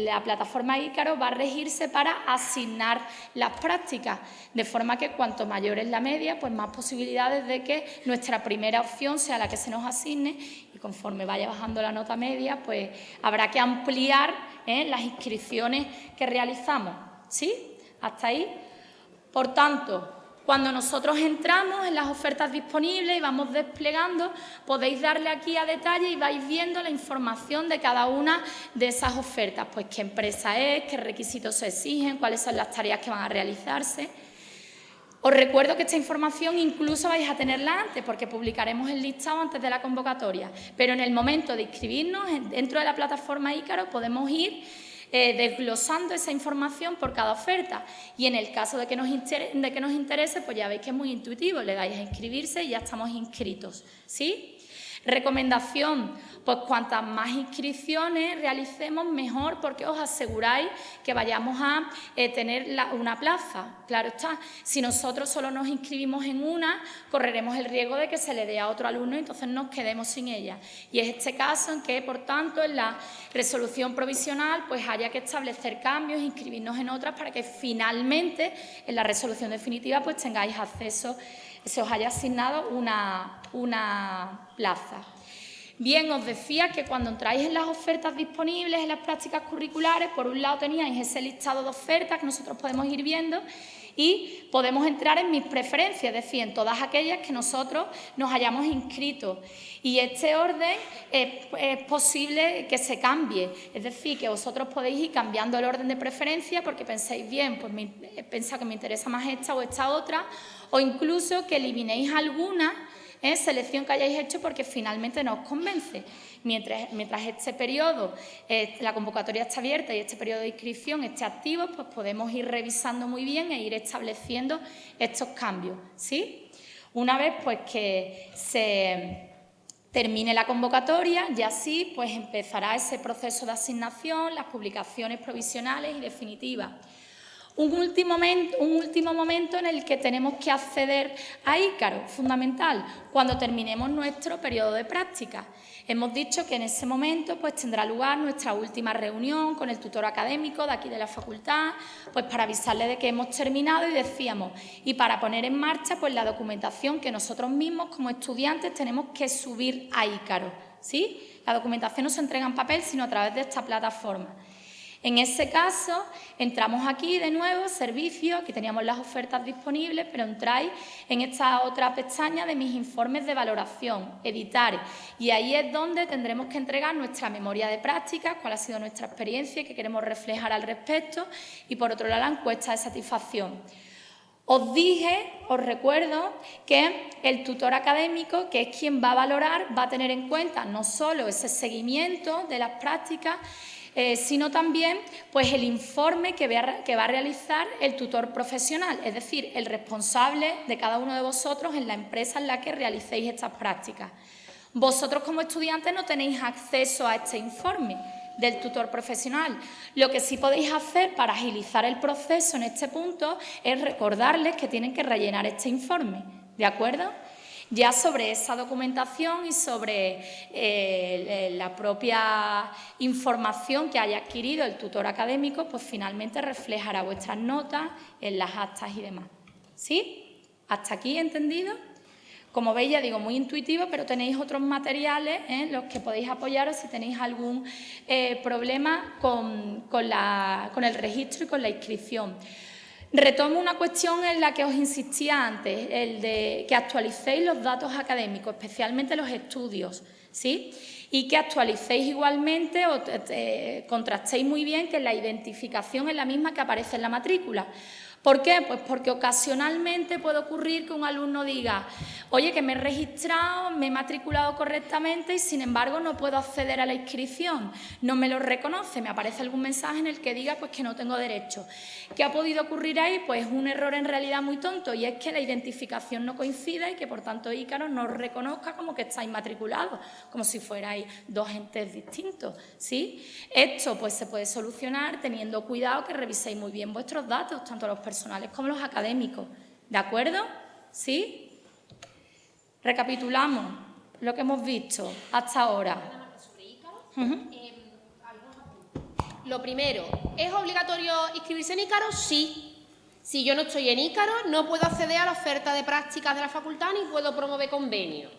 la plataforma Ícaro va a regirse para asignar las prácticas, de forma que cuanto mayor es la media, pues más posibilidades de que nuestra primera opción sea la que se nos asigne, y conforme vaya bajando la nota media, pues habrá que ampliar las inscripciones que realizamos, ¿sí? Hasta ahí. Por tanto, cuando nosotros entramos en las ofertas disponibles y vamos desplegando, podéis darle aquí a detalle y vais viendo la información de cada una de esas ofertas, pues qué empresa es, qué requisitos se exigen, cuáles son las tareas que van a realizarse. Os recuerdo que esta información incluso vais a tenerla antes, porque publicaremos el listado antes de la convocatoria, pero en el momento de inscribirnos dentro de la plataforma Ícaro podemos ir desglosando esa información por cada oferta, y en el caso de que nos interese, pues ya veis que es muy intuitivo, le dais a inscribirse y ya estamos inscritos, ¿sí? Recomendación, pues cuantas más inscripciones realicemos, mejor, porque os aseguráis que vayamos a tener una plaza. Claro está, si nosotros solo nos inscribimos en una, correremos el riesgo de que se le dé a otro alumno y entonces nos quedemos sin ella. Y es este caso en que, por tanto, en la resolución provisional pues haya que establecer cambios, inscribirnos en otras, para que finalmente en la resolución definitiva pues tengáis acceso, se os haya asignado una plaza. Bien, os decía que cuando entráis en las ofertas disponibles, en las prácticas curriculares, por un lado teníais ese listado de ofertas que nosotros podemos ir viendo, y podemos entrar en mis preferencias, es decir, en todas aquellas que nosotros nos hayamos inscrito. Y este orden es posible que se cambie, es decir, que vosotros podéis ir cambiando el orden de preferencia porque penséis bien, pues pensáis que me interesa más esta o esta otra, o incluso que eliminéis alguna selección que hayáis hecho porque finalmente no os convence. Mientras este periodo, la convocatoria está abierta y este periodo de inscripción esté activo, pues podemos ir revisando muy bien e ir estableciendo estos cambios, ¿sí? Una vez pues que se termine la convocatoria, ya sí, pues empezará ese proceso de asignación, las publicaciones provisionales y definitivas. Un último momento en el que tenemos que acceder a Ícaro, fundamental, cuando terminemos nuestro periodo de práctica. Hemos dicho que en ese momento pues tendrá lugar nuestra última reunión con el tutor académico de aquí de la facultad, pues para avisarle de que hemos terminado, y decíamos, y para poner en marcha pues la documentación que nosotros mismos como estudiantes tenemos que subir a Ícaro, ¿sí? La documentación no se entrega en papel, sino a través de esta plataforma. En ese caso, entramos aquí de nuevo, servicios, aquí teníamos las ofertas disponibles, pero entráis en esta otra pestaña de mis informes de valoración, editar, y ahí es donde tendremos que entregar nuestra memoria de prácticas, cuál ha sido nuestra experiencia, qué queremos reflejar al respecto, y por otro lado la encuesta de satisfacción. Os recuerdo que el tutor académico, que es quien va a valorar, va a tener en cuenta no solo ese seguimiento de las prácticas, sino también pues, el informe que va a realizar el tutor profesional, es decir, el responsable de cada uno de vosotros en la empresa en la que realicéis estas prácticas. Vosotros como estudiantes no tenéis acceso a este informe, del tutor profesional. Lo que sí podéis hacer para agilizar el proceso en este punto es recordarles que tienen que rellenar este informe, ¿de acuerdo? Ya sobre esa documentación y sobre la propia información que haya adquirido el tutor académico, pues finalmente reflejará vuestras notas en las actas y demás. ¿Sí? ¿Hasta aquí entendido? Como veis, ya digo, muy intuitivo, pero tenéis otros materiales en los que podéis apoyaros si tenéis algún problema con el registro y con la inscripción. Retomo una cuestión en la que os insistía antes, el de que actualicéis los datos académicos, especialmente los estudios, ¿sí? Y que actualicéis igualmente o contrastéis muy bien que la identificación es la misma que aparece en la matrícula. ¿Por qué? Pues porque ocasionalmente puede ocurrir que un alumno diga, oye, que me he registrado, me he matriculado correctamente y sin embargo no puedo acceder a la inscripción, no me lo reconoce, me aparece algún mensaje en el que diga pues que no tengo derecho. ¿Qué ha podido ocurrir ahí? Pues un error en realidad muy tonto y es que la identificación no coincide y que por tanto Ícaro no os reconozca como que estáis matriculados, como si fuerais dos entes distintos, ¿sí? Esto pues se puede solucionar teniendo cuidado que reviséis muy bien vuestros datos, tanto los personales como los académicos, ¿de acuerdo? ¿Sí? Recapitulamos lo que hemos visto hasta ahora. Lo primero, ¿es obligatorio inscribirse en Ícaro? Sí. Si yo no estoy en Ícaro, no puedo acceder a la oferta de prácticas de la facultad ni puedo promover convenios.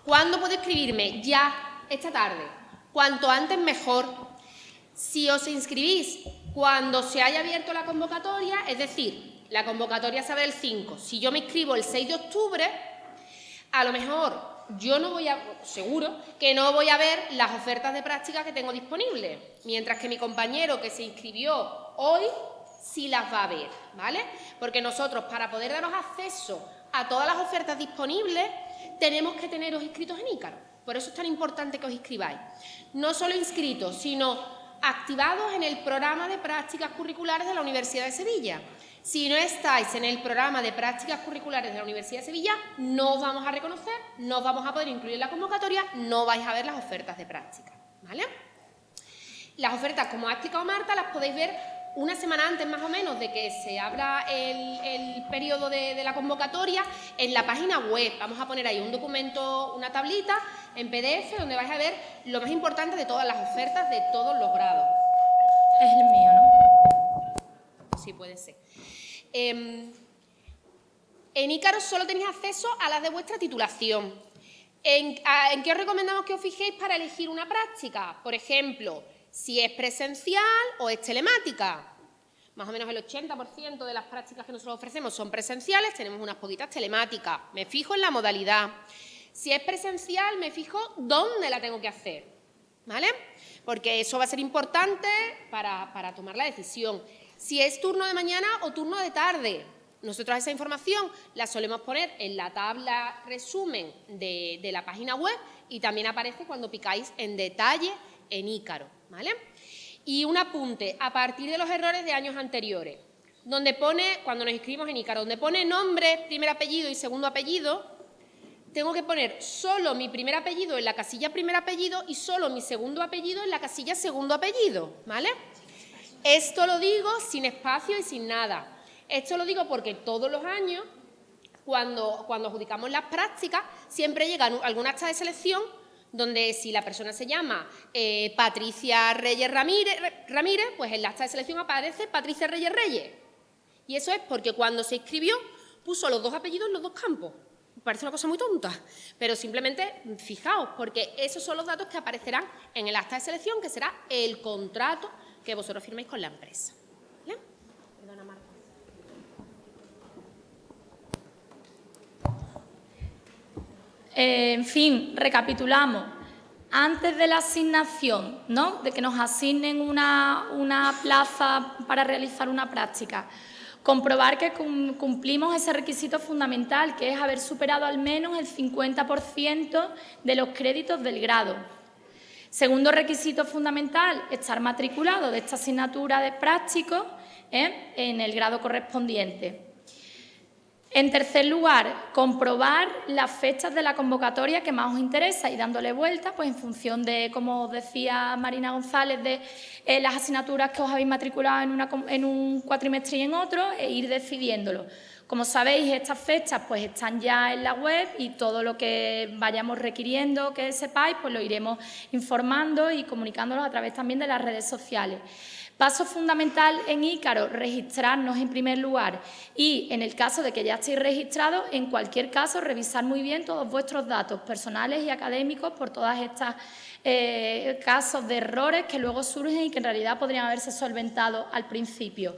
¿Cuándo puedo inscribirme? Ya, esta tarde. Cuanto antes mejor. Si os inscribís cuando se haya abierto la convocatoria, es decir, la convocatoria se abre el 5, si yo me inscribo el 6 de octubre, a lo mejor yo no voy a, seguro que no voy a ver las ofertas de práctica que tengo disponibles, mientras que mi compañero que se inscribió hoy sí las va a ver, ¿vale? Porque nosotros, para poder daros acceso a todas las ofertas disponibles, tenemos que teneros inscritos en Ícaro. Por eso es tan importante que os inscribáis. No solo inscritos, sino activados en el programa de prácticas curriculares de la Universidad de Sevilla. Si no estáis en el programa de prácticas curriculares de la Universidad de Sevilla, no os vamos a reconocer, no os vamos a poder incluir en la convocatoria, no vais a ver las ofertas de práctica, ¿vale? Las ofertas, como ha explicado Marta, las podéis ver una semana antes más o menos de que se abra el periodo de la convocatoria en la página web. Vamos a poner ahí un documento, una tablita en PDF donde vais a ver lo más importante de todas las ofertas de todos los grados. Es el mío, ¿no? Sí, puede ser. En Ícaro solo tenéis acceso a las de vuestra titulación. ¿En qué os recomendamos que os fijéis para elegir una práctica? Por ejemplo, si es presencial o es telemática. Más o menos el 80% de las prácticas que nosotros ofrecemos son presenciales, tenemos unas poquitas telemáticas. Me fijo en la modalidad. Si es presencial, me fijo dónde la tengo que hacer, ¿vale? Porque eso va a ser importante para tomar la decisión. Si es turno de mañana o turno de tarde. Nosotros esa información la solemos poner en la tabla resumen de la página web y también aparece cuando picáis en detalle en Ícaro, ¿vale? Y un apunte, a partir de los errores de años anteriores, donde pone, cuando nos inscribimos en Ícaro, donde pone nombre, primer apellido y segundo apellido, tengo que poner solo mi primer apellido en la casilla primer apellido y solo mi segundo apellido en la casilla segundo apellido, ¿vale? Esto lo digo sin espacio y sin nada. Esto lo digo porque todos los años, cuando adjudicamos las prácticas, siempre llega algún acta de selección donde si la persona se llama Patricia Reyes Ramírez, pues en el acta de selección aparece Patricia Reyes Reyes. Y eso es porque cuando se inscribió puso los dos apellidos en los dos campos. Parece una cosa muy tonta, pero simplemente fijaos, porque esos son los datos que aparecerán en el acta de selección, que será el contrato que vosotros firméis con la empresa. ¿Vale? Perdona, Marta. En fin, recapitulamos. Antes de la asignación, ¿no?, de que nos asignen una plaza para realizar una práctica, comprobar que cumplimos ese requisito fundamental, que es haber superado al menos el 50% de los créditos del grado. Segundo requisito fundamental, estar matriculado de esta asignatura de práctico en el grado correspondiente. En tercer lugar, comprobar las fechas de la convocatoria que más os interesa y dándole vuelta, pues en función de, como os decía Marina González, de las asignaturas que os habéis matriculado en un cuatrimestre y en otro, e ir decidiéndolo. Como sabéis, estas fechas pues están ya en la web y todo lo que vayamos requiriendo que sepáis, pues lo iremos informando y comunicándolo a través también de las redes sociales. Paso fundamental en Ícaro, registrarnos en primer lugar y, en el caso de que ya estéis registrados, en cualquier caso, revisar muy bien todos vuestros datos personales y académicos por todas estas casos de errores que luego surgen y que en realidad podrían haberse solventado al principio.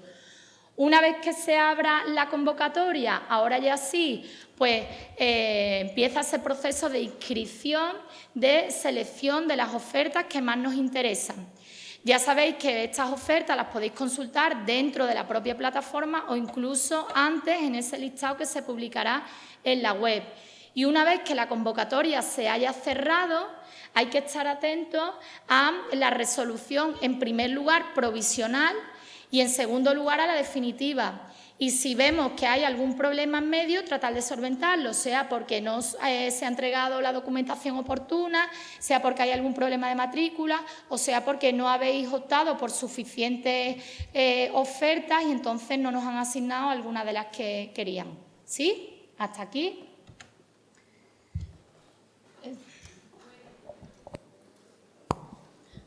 Una vez que se abra la convocatoria, ahora ya sí, pues empieza ese proceso de inscripción, de selección de las ofertas que más nos interesan. Ya sabéis que estas ofertas las podéis consultar dentro de la propia plataforma o incluso antes en ese listado que se publicará en la web. Y una vez que la convocatoria se haya cerrado, hay que estar atentos a la resolución, en primer lugar, provisional y, en segundo lugar, a la definitiva. Y si vemos que hay algún problema en medio, tratar de solventarlo, sea porque no se ha entregado la documentación oportuna, sea porque hay algún problema de matrícula o sea porque no habéis optado por suficientes ofertas y entonces no nos han asignado alguna de las que queríamos. ¿Sí? Hasta aquí.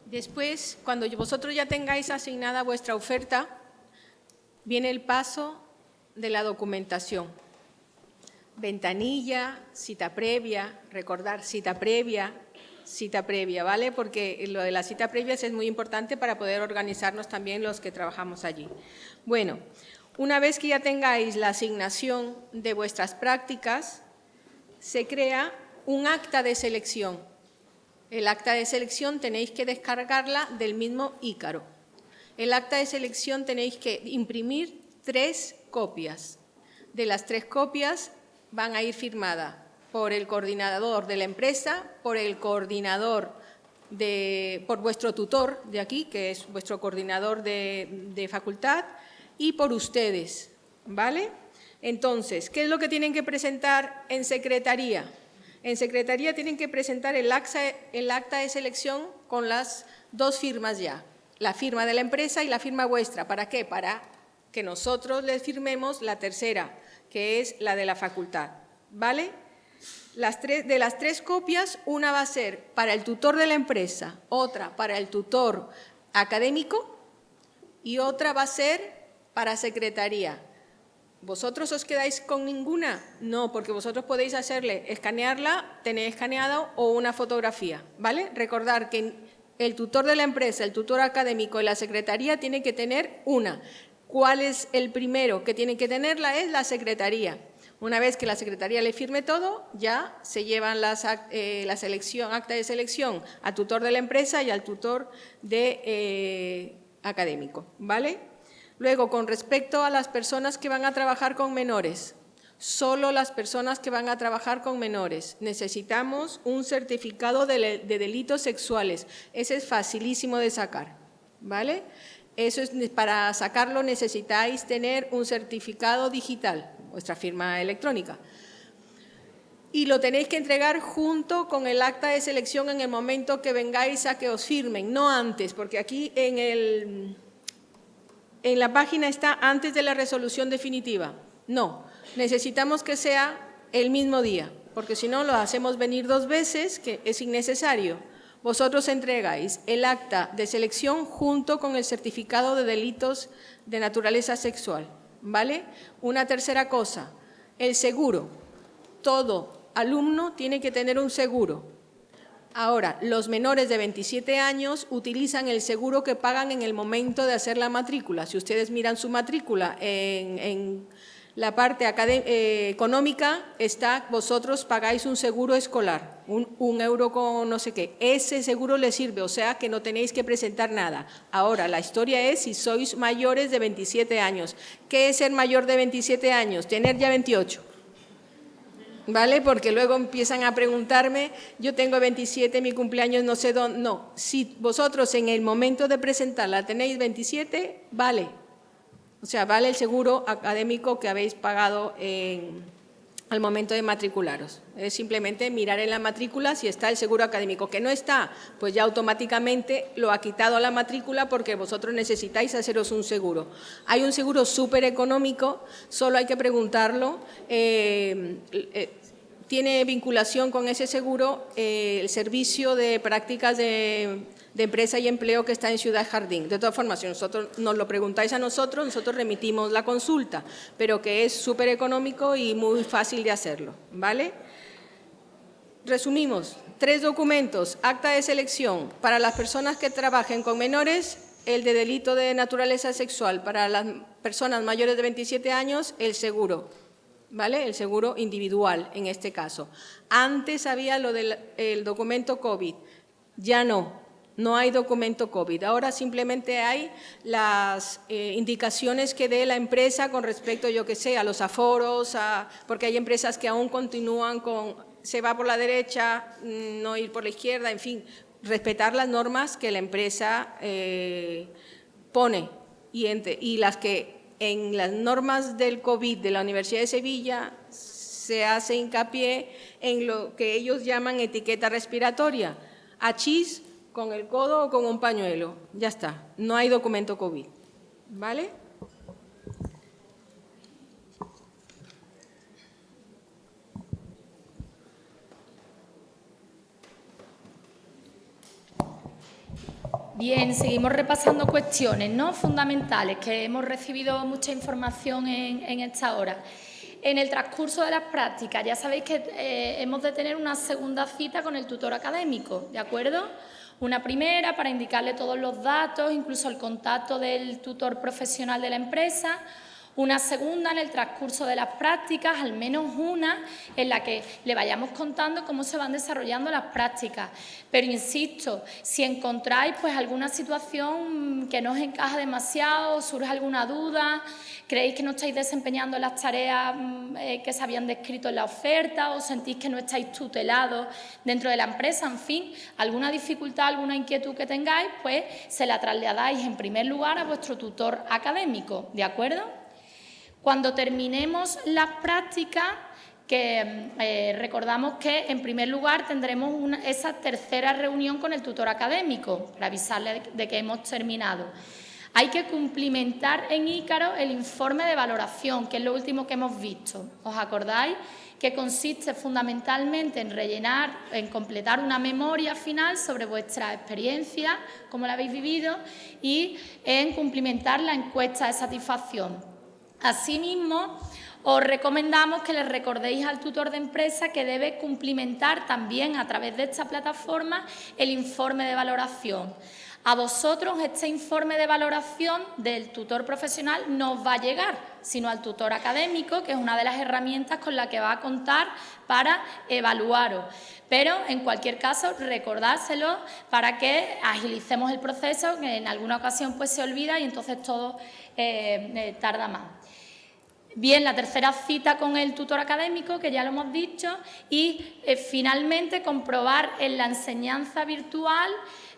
Después, cuando vosotros ya tengáis asignada vuestra oferta, viene el paso de la documentación. Ventanilla, cita previa, recordar cita previa, ¿vale? Porque lo de las citas previas es muy importante para poder organizarnos también los que trabajamos allí. Bueno, una vez que ya tengáis la asignación de vuestras prácticas, se crea un acta de selección. El acta de selección tenéis que descargarla del mismo Ícaro. El acta de selección tenéis que imprimir 3 copias. De las 3 copias van a ir firmadas por el coordinador de la empresa, por el coordinador por vuestro tutor de aquí, que es vuestro coordinador de facultad, y por ustedes, ¿vale? Entonces, ¿qué es lo que tienen que presentar en secretaría? En secretaría tienen que presentar el acta de selección con las 2 firmas ya. La firma de la empresa y la firma vuestra. ¿Para qué? Para que nosotros les firmemos la tercera, que es la de la facultad, ¿vale? De las 3 copias, una va a ser para el tutor de la empresa, otra para el tutor académico y otra va a ser para secretaría. ¿Vosotros os quedáis con ninguna? No, porque vosotros podéis escanearla, tener escaneado o una fotografía, ¿vale? Recordar que el tutor de la empresa, el tutor académico y la secretaría tienen que tener una. ¿Cuál es el primero que tiene que tenerla? Es la secretaría. Una vez que la secretaría le firme todo, ya se llevan acta de selección al tutor de la empresa y al tutor académico, ¿vale? Luego, con respecto a las personas que van a trabajar con menores, solo las personas que van a trabajar con menores. Necesitamos un certificado de delitos sexuales. Ese es facilísimo de sacar, ¿vale? Para sacarlo necesitáis tener un certificado digital, vuestra firma electrónica. Y lo tenéis que entregar junto con el acta de selección en el momento que vengáis a que os firmen, no antes, porque aquí en la página está antes de la resolución definitiva. No. Necesitamos que sea el mismo día, porque si no lo hacemos venir 2 veces, que es innecesario. Vosotros entregáis el acta de selección junto con el certificado de delitos de naturaleza sexual, ¿vale? Una tercera cosa, el seguro. Todo alumno tiene que tener un seguro. Ahora, los menores de 27 años utilizan el seguro que pagan en el momento de hacer la matrícula. Si ustedes miran su matrícula en la parte económica vosotros pagáis un seguro escolar, un euro con no sé qué. Ese seguro les sirve, o sea que no tenéis que presentar nada. Ahora, la historia es si sois mayores de 27 años. ¿Qué es ser mayor de 27 años? Tener ya 28. ¿Vale? Porque luego empiezan a preguntarme, yo tengo 27, mi cumpleaños no sé dónde. No, si vosotros en el momento de presentarla tenéis 27, vale. O sea, vale el seguro académico que habéis pagado al momento de matricularos. Es simplemente mirar en la matrícula si está el seguro académico. Que no está, pues ya automáticamente lo ha quitado a la matrícula porque vosotros necesitáis haceros un seguro. Hay un seguro súper económico, solo hay que preguntarlo. Tiene vinculación con ese seguro el servicio de prácticas de empresa y empleo que está en Ciudad Jardín. De todas formas, si nos lo preguntáis a nosotros remitimos la consulta, pero que es súper económico y muy fácil de hacerlo, ¿vale? Resumimos, 3 documentos, acta de selección para las personas que trabajen con menores, el de delito de naturaleza sexual, para las personas mayores de 27 años, el seguro, ¿vale? El seguro individual en este caso. Antes había lo del documento COVID, ya no hay documento COVID. Ahora simplemente hay las indicaciones que dé la empresa con respecto, yo que sé, a los aforos, porque hay empresas que aún continúan con se va por la derecha, no ir por la izquierda, en fin, respetar las normas que la empresa pone y las que en las normas del COVID de la Universidad de Sevilla se hace hincapié en lo que ellos llaman etiqueta respiratoria, hachís con el codo o con un pañuelo, ya está, no hay documento COVID, ¿vale? Bien, seguimos repasando cuestiones, ¿no?, fundamentales, que hemos recibido mucha información en esta hora. En el transcurso de las prácticas, ya sabéis que hemos de tener una segunda cita con el tutor académico, ¿de acuerdo? Una primera para indicarle todos los datos, incluso el contacto del tutor profesional de la empresa. Una segunda en el transcurso de las prácticas, al menos una en la que le vayamos contando cómo se van desarrollando las prácticas. Pero insisto, si encontráis pues alguna situación que no os encaja demasiado, surge alguna duda, creéis que no estáis desempeñando las tareas que se habían descrito en la oferta o sentís que no estáis tutelados dentro de la empresa, en fin, alguna dificultad, alguna inquietud que tengáis, pues se la trasladáis en primer lugar a vuestro tutor académico, ¿de acuerdo? Cuando terminemos las prácticas, recordamos que en primer lugar tendremos esa tercera reunión con el tutor académico para avisarle de que hemos terminado. Hay que cumplimentar en Ícaro el informe de valoración, que es lo último que hemos visto. ¿Os acordáis? Que consiste fundamentalmente en rellenar, en completar una memoria final sobre vuestra experiencia, cómo la habéis vivido, y en cumplimentar la encuesta de satisfacción. Asimismo, os recomendamos que le recordéis al tutor de empresa que debe cumplimentar también a través de esta plataforma el informe de valoración. A vosotros este informe de valoración del tutor profesional no os va a llegar, sino al tutor académico, que es una de las herramientas con la que va a contar para evaluaros. Pero, en cualquier caso, recordárselo para que agilicemos el proceso, que en alguna ocasión pues se olvida y entonces todo tarda más. Bien, la tercera cita con el tutor académico, que ya lo hemos dicho, y finalmente comprobar en la enseñanza virtual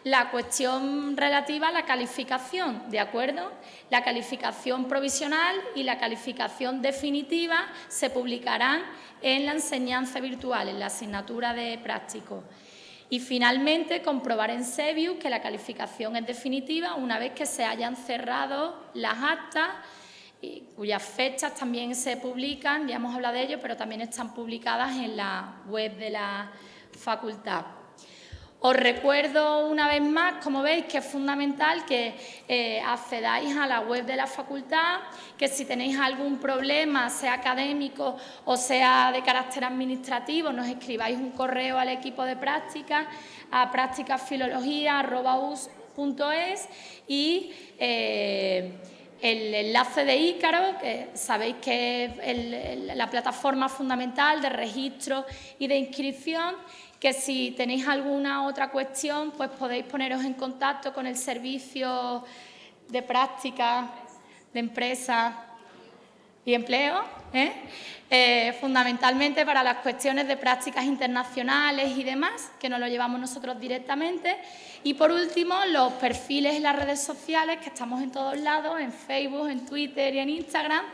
la cuestión relativa a la calificación, ¿de acuerdo? La calificación provisional y la calificación definitiva se publicarán en la enseñanza virtual, en la asignatura de práctico. Y finalmente, comprobar en Sevius que la calificación es definitiva una vez que se hayan cerrado las actas, cuyas fechas también se publican, ya hemos hablado de ello, pero también están publicadas en la web de la facultad. Os recuerdo una vez más, como veis, que es fundamental que accedáis a la web de la facultad, que si tenéis algún problema, sea académico o sea de carácter administrativo, nos escribáis un correo al equipo de prácticas a practicasfilología@us.es y el enlace de Ícaro, que sabéis que es la plataforma fundamental de registro y de inscripción, que si tenéis alguna otra cuestión, pues podéis poneros en contacto con el servicio de práctica de empresa y empleo, fundamentalmente para las cuestiones de prácticas internacionales y demás, que nos lo llevamos nosotros directamente. Y por último, los perfiles en las redes sociales, que estamos en todos lados, en Facebook, en Twitter y en Instagram,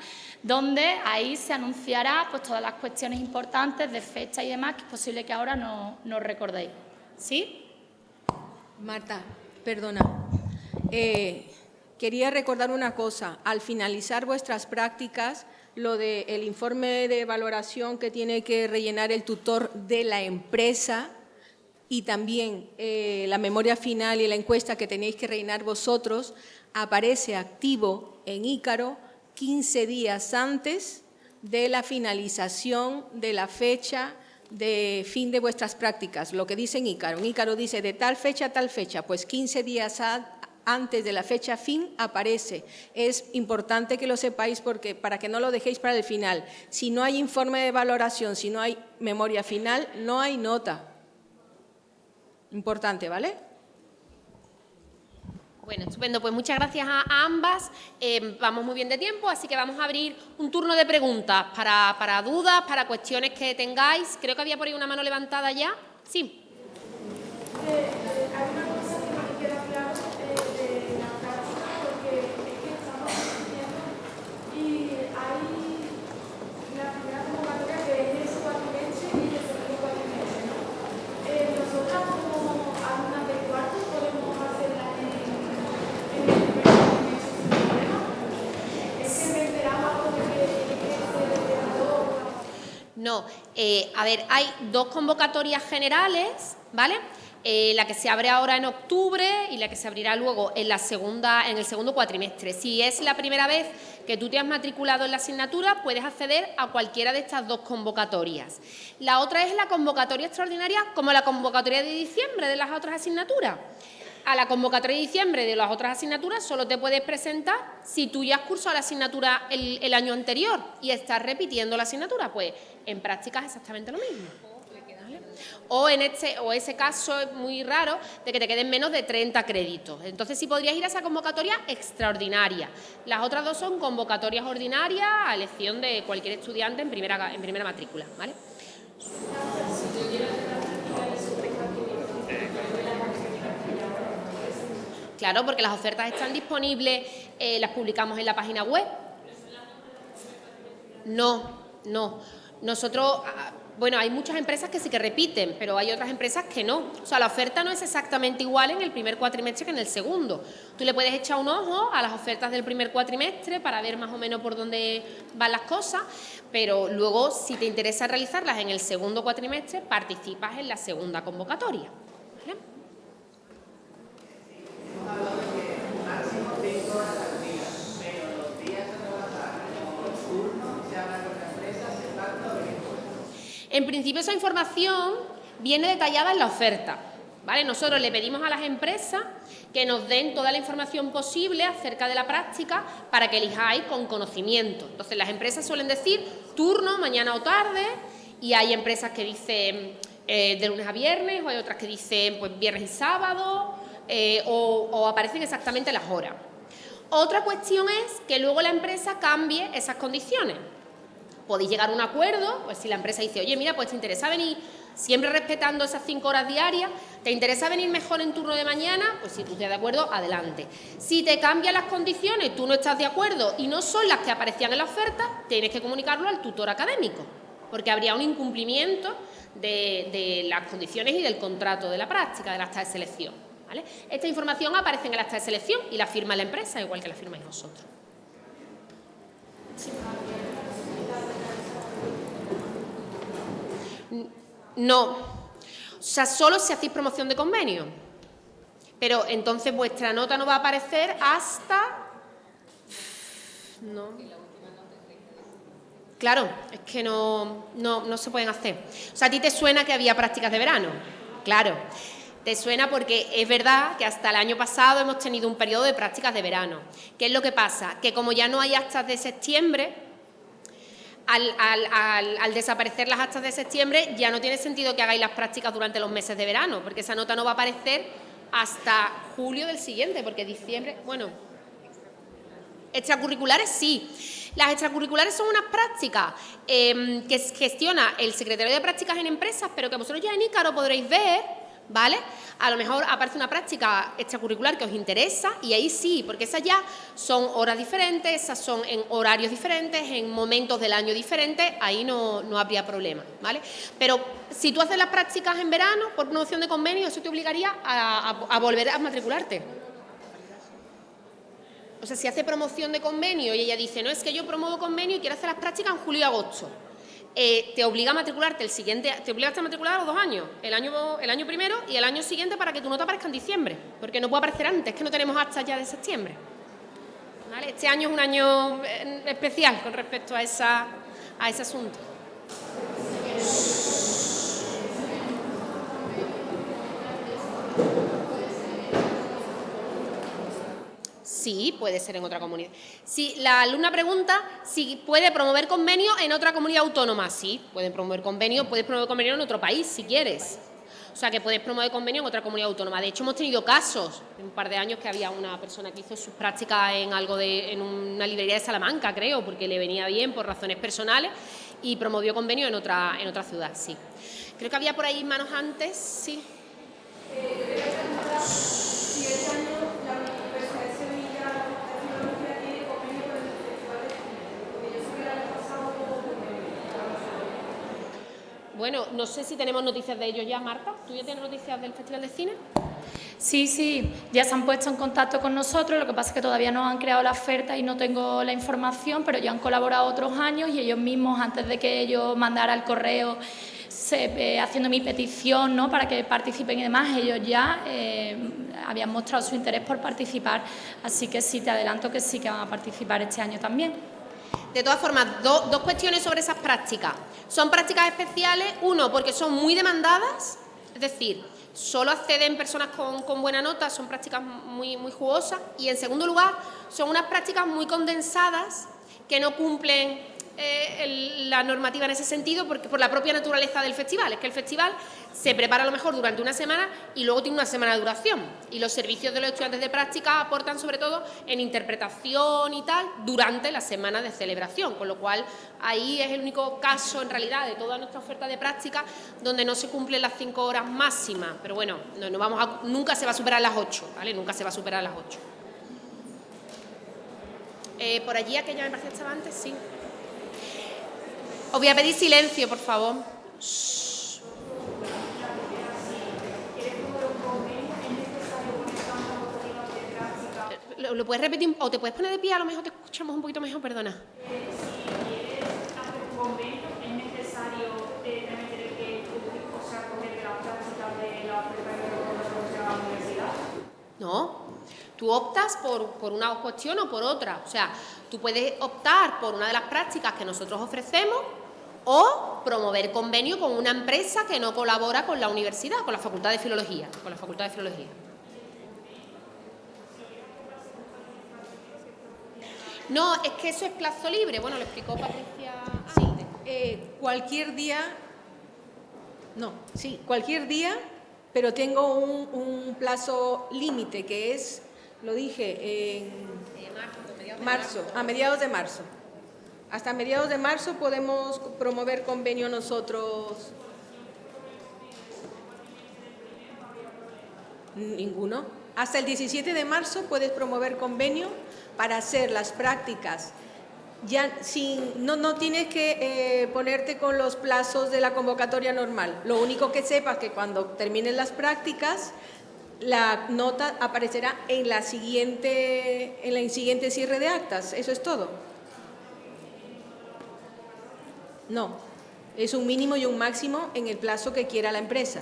donde ahí se anunciará pues, todas las cuestiones importantes de fecha y demás, que es posible que ahora no recordéis. ¿Sí? Marta, perdona. Quería recordar una cosa. Al finalizar vuestras prácticas, lo del informe de valoración que tiene que rellenar el tutor de la empresa y también la memoria final y la encuesta que tenéis que rellenar vosotros, aparece activo en Ícaro 15 días antes de la finalización de la fecha de fin de vuestras prácticas, lo que dice en Ícaro. En Ícaro dice de tal fecha a tal fecha, pues 15 días antes de la fecha fin aparece. Es importante que lo sepáis porque para que no lo dejéis para el final. Si no hay informe de valoración, si no hay memoria final, no hay nota. Importante, ¿vale? Bueno, estupendo. Pues muchas gracias a ambas. Vamos muy bien de tiempo, así que vamos a abrir un turno de preguntas para dudas, para cuestiones que tengáis. Creo que había por ahí una mano levantada ya. Sí. Hay una cosa que no me queda claro de la práctica, porque es que estamos discutiendo y hay la primera convocatoria que es el cuatrimestre y el segundo cuatrimestre, ¿no? Nosotras como alumnas del cuarto podemos hacerla en el primer cuatrimestre sin problema. Es que me esperaba algo de que se desarrolló. No, a ver, hay dos convocatorias generales, ¿vale? La que se abre ahora en octubre y la que se abrirá luego en el segundo cuatrimestre. Si es la primera vez que tú te has matriculado en la asignatura, puedes acceder a cualquiera de estas dos convocatorias. La otra es la convocatoria extraordinaria, como la convocatoria de diciembre de las otras asignaturas. A la convocatoria de diciembre de las otras asignaturas solo te puedes presentar si tú ya has cursado la asignatura el año anterior y estás repitiendo la asignatura. Pues en práctica es exactamente lo mismo. O ese caso es muy raro de que te queden menos de 30 créditos. Entonces sí podrías ir a esa convocatoria extraordinaria. Las otras dos son convocatorias ordinarias a elección de cualquier estudiante en primera matrícula, ¿vale? Claro, porque las ofertas están disponibles, las publicamos en la página web. No. Nosotros, bueno, hay muchas empresas que sí que repiten, pero hay otras empresas que no. O sea, la oferta no es exactamente igual en el primer cuatrimestre que en el segundo. Tú le puedes echar un ojo a las ofertas del primer cuatrimestre para ver más o menos por dónde van las cosas, pero luego, si te interesa realizarlas en el segundo cuatrimestre, participas en la segunda convocatoria. ¿Vale? En principio esa información viene detallada en la oferta, ¿vale? Nosotros le pedimos a las empresas que nos den toda la información posible acerca de la práctica para que elijáis con conocimiento. Entonces las empresas suelen decir turno, mañana o tarde, y hay empresas que dicen de lunes a viernes, o hay otras que dicen pues viernes y sábado, o aparecen exactamente las horas. Otra cuestión es que luego la empresa cambie esas condiciones. Podéis llegar a un acuerdo, pues si la empresa dice, oye, mira, pues te interesa venir siempre respetando esas 5 horas diarias, te interesa venir mejor en turno de mañana, pues si tú estás de acuerdo, adelante. Si te cambian las condiciones, tú no estás de acuerdo y no son las que aparecían en la oferta, tienes que comunicarlo al tutor académico, porque habría un incumplimiento de las condiciones y del contrato de la práctica, del acta de selección, ¿vale? Esta información aparece en el acta de selección y la firma la empresa, igual que la firmáis vosotros. Sí. No, o sea, solo si hacéis promoción de convenio, pero entonces vuestra nota no va a aparecer hasta... No. Claro, es que no se pueden hacer. O sea, ¿a ti te suena que había prácticas de verano? Claro, te suena porque es verdad que hasta el año pasado hemos tenido un periodo de prácticas de verano. ¿Qué es lo que pasa? Que como ya no hay actas de septiembre... Al desaparecer las actas de septiembre ya no tiene sentido que hagáis las prácticas durante los meses de verano, porque esa nota no va a aparecer hasta julio del siguiente, porque diciembre, bueno, extracurriculares sí. Las extracurriculares son unas prácticas que gestiona el secretario de prácticas en empresas, pero que vosotros ya en Ícaro podréis ver, ¿vale? A lo mejor aparece una práctica extracurricular que os interesa y ahí sí, porque esas ya son horas diferentes, esas son en horarios diferentes, en momentos del año diferentes, ahí no habría problema, ¿vale? Pero si tú haces las prácticas en verano por promoción de convenio, eso te obligaría a volver a matricularte. O sea, si hace promoción de convenio y ella dice, no, es que yo promuevo convenio y quiero hacer las prácticas en julio y agosto, te obliga a matricularte el siguiente, te obliga a estar matriculada los 2 años, el año primero y el año siguiente para que tu nota aparezca en diciembre, porque no puede aparecer antes, que no tenemos hasta ya de septiembre. ¿Vale? Este año es un año especial con respecto a ese asunto. Sí, puede ser en otra comunidad. Si la alumna pregunta si puede promover convenio en otra comunidad autónoma, sí, puedes promover convenio en otro país si quieres. O sea, que puedes promover convenio en otra comunidad autónoma. De hecho, hemos tenido casos, en un par de años, que había una persona que hizo sus prácticas en una librería de Salamanca, creo, porque le venía bien por razones personales, y promovió convenio en otra ciudad, sí. Creo que había por ahí manos antes, sí. Si este año la Universidad de Sevilla de Filología tiene convenio con el Festival de Cine, porque yo sé que el año pasado hubo convenio. Bueno, no sé si tenemos noticias de ellos ya, Marta. ¿Tú ya tienes noticias del Festival de Cine? Sí, ya se han puesto en contacto con nosotros, lo que pasa es que todavía no han creado la oferta y no tengo la información, pero ya han colaborado otros años y ellos mismos, antes de que yo mandara el correo haciendo mi petición, ¿no?, para que participen y demás, ellos ya habían mostrado su interés por participar, así que sí, te adelanto que sí que van a participar este año también. De todas formas, dos cuestiones sobre esas prácticas. Son prácticas especiales, uno, porque son muy demandadas, es decir, solo acceden personas con buena nota, son prácticas muy jugosas, y en segundo lugar, son unas prácticas muy condensadas que no cumplen la normativa en ese sentido, porque por la propia naturaleza del festival. Es que el festival se prepara a lo mejor durante una semana y luego tiene una semana de duración, y los servicios de los estudiantes de práctica aportan sobre todo en interpretación y tal durante la semana de celebración, con lo cual ahí es el único caso en realidad de toda nuestra oferta de práctica donde no se cumplen las 5 horas máximas, pero bueno, nunca se va a superar las 8, ¿vale? Nunca se va a superar las 8. Por allí, aquella me parece que estaba antes, sí. Os voy a pedir silencio, por favor. Shh. ¿Lo puedes repetir? ¿O te puedes poner de pie? A lo mejor te escuchamos un poquito mejor, perdona. Si quieres hacer un convenio, es necesario tener que coger de las prácticas de la oferta de la universidad. No. Tú optas por una cuestión o por otra. O sea, tú puedes optar por una de las prácticas que nosotros ofrecemos o promover convenio con una empresa que no colabora con la universidad, con la Facultad de Filología. No, es que eso es plazo libre. Bueno, lo explicó Patricia antes. Cualquier día, pero tengo un plazo límite que es, lo dije, en marzo, a mediados de marzo. Hasta mediados de marzo podemos promover convenio nosotros. Ninguno. Hasta el 17 de marzo puedes promover convenio para hacer las prácticas. Ya no tienes que ponerte con los plazos de la convocatoria normal. Lo único que sepas que cuando terminen las prácticas, la nota aparecerá en el siguiente cierre de actas. Eso es todo. No, es un mínimo y un máximo en el plazo que quiera la empresa.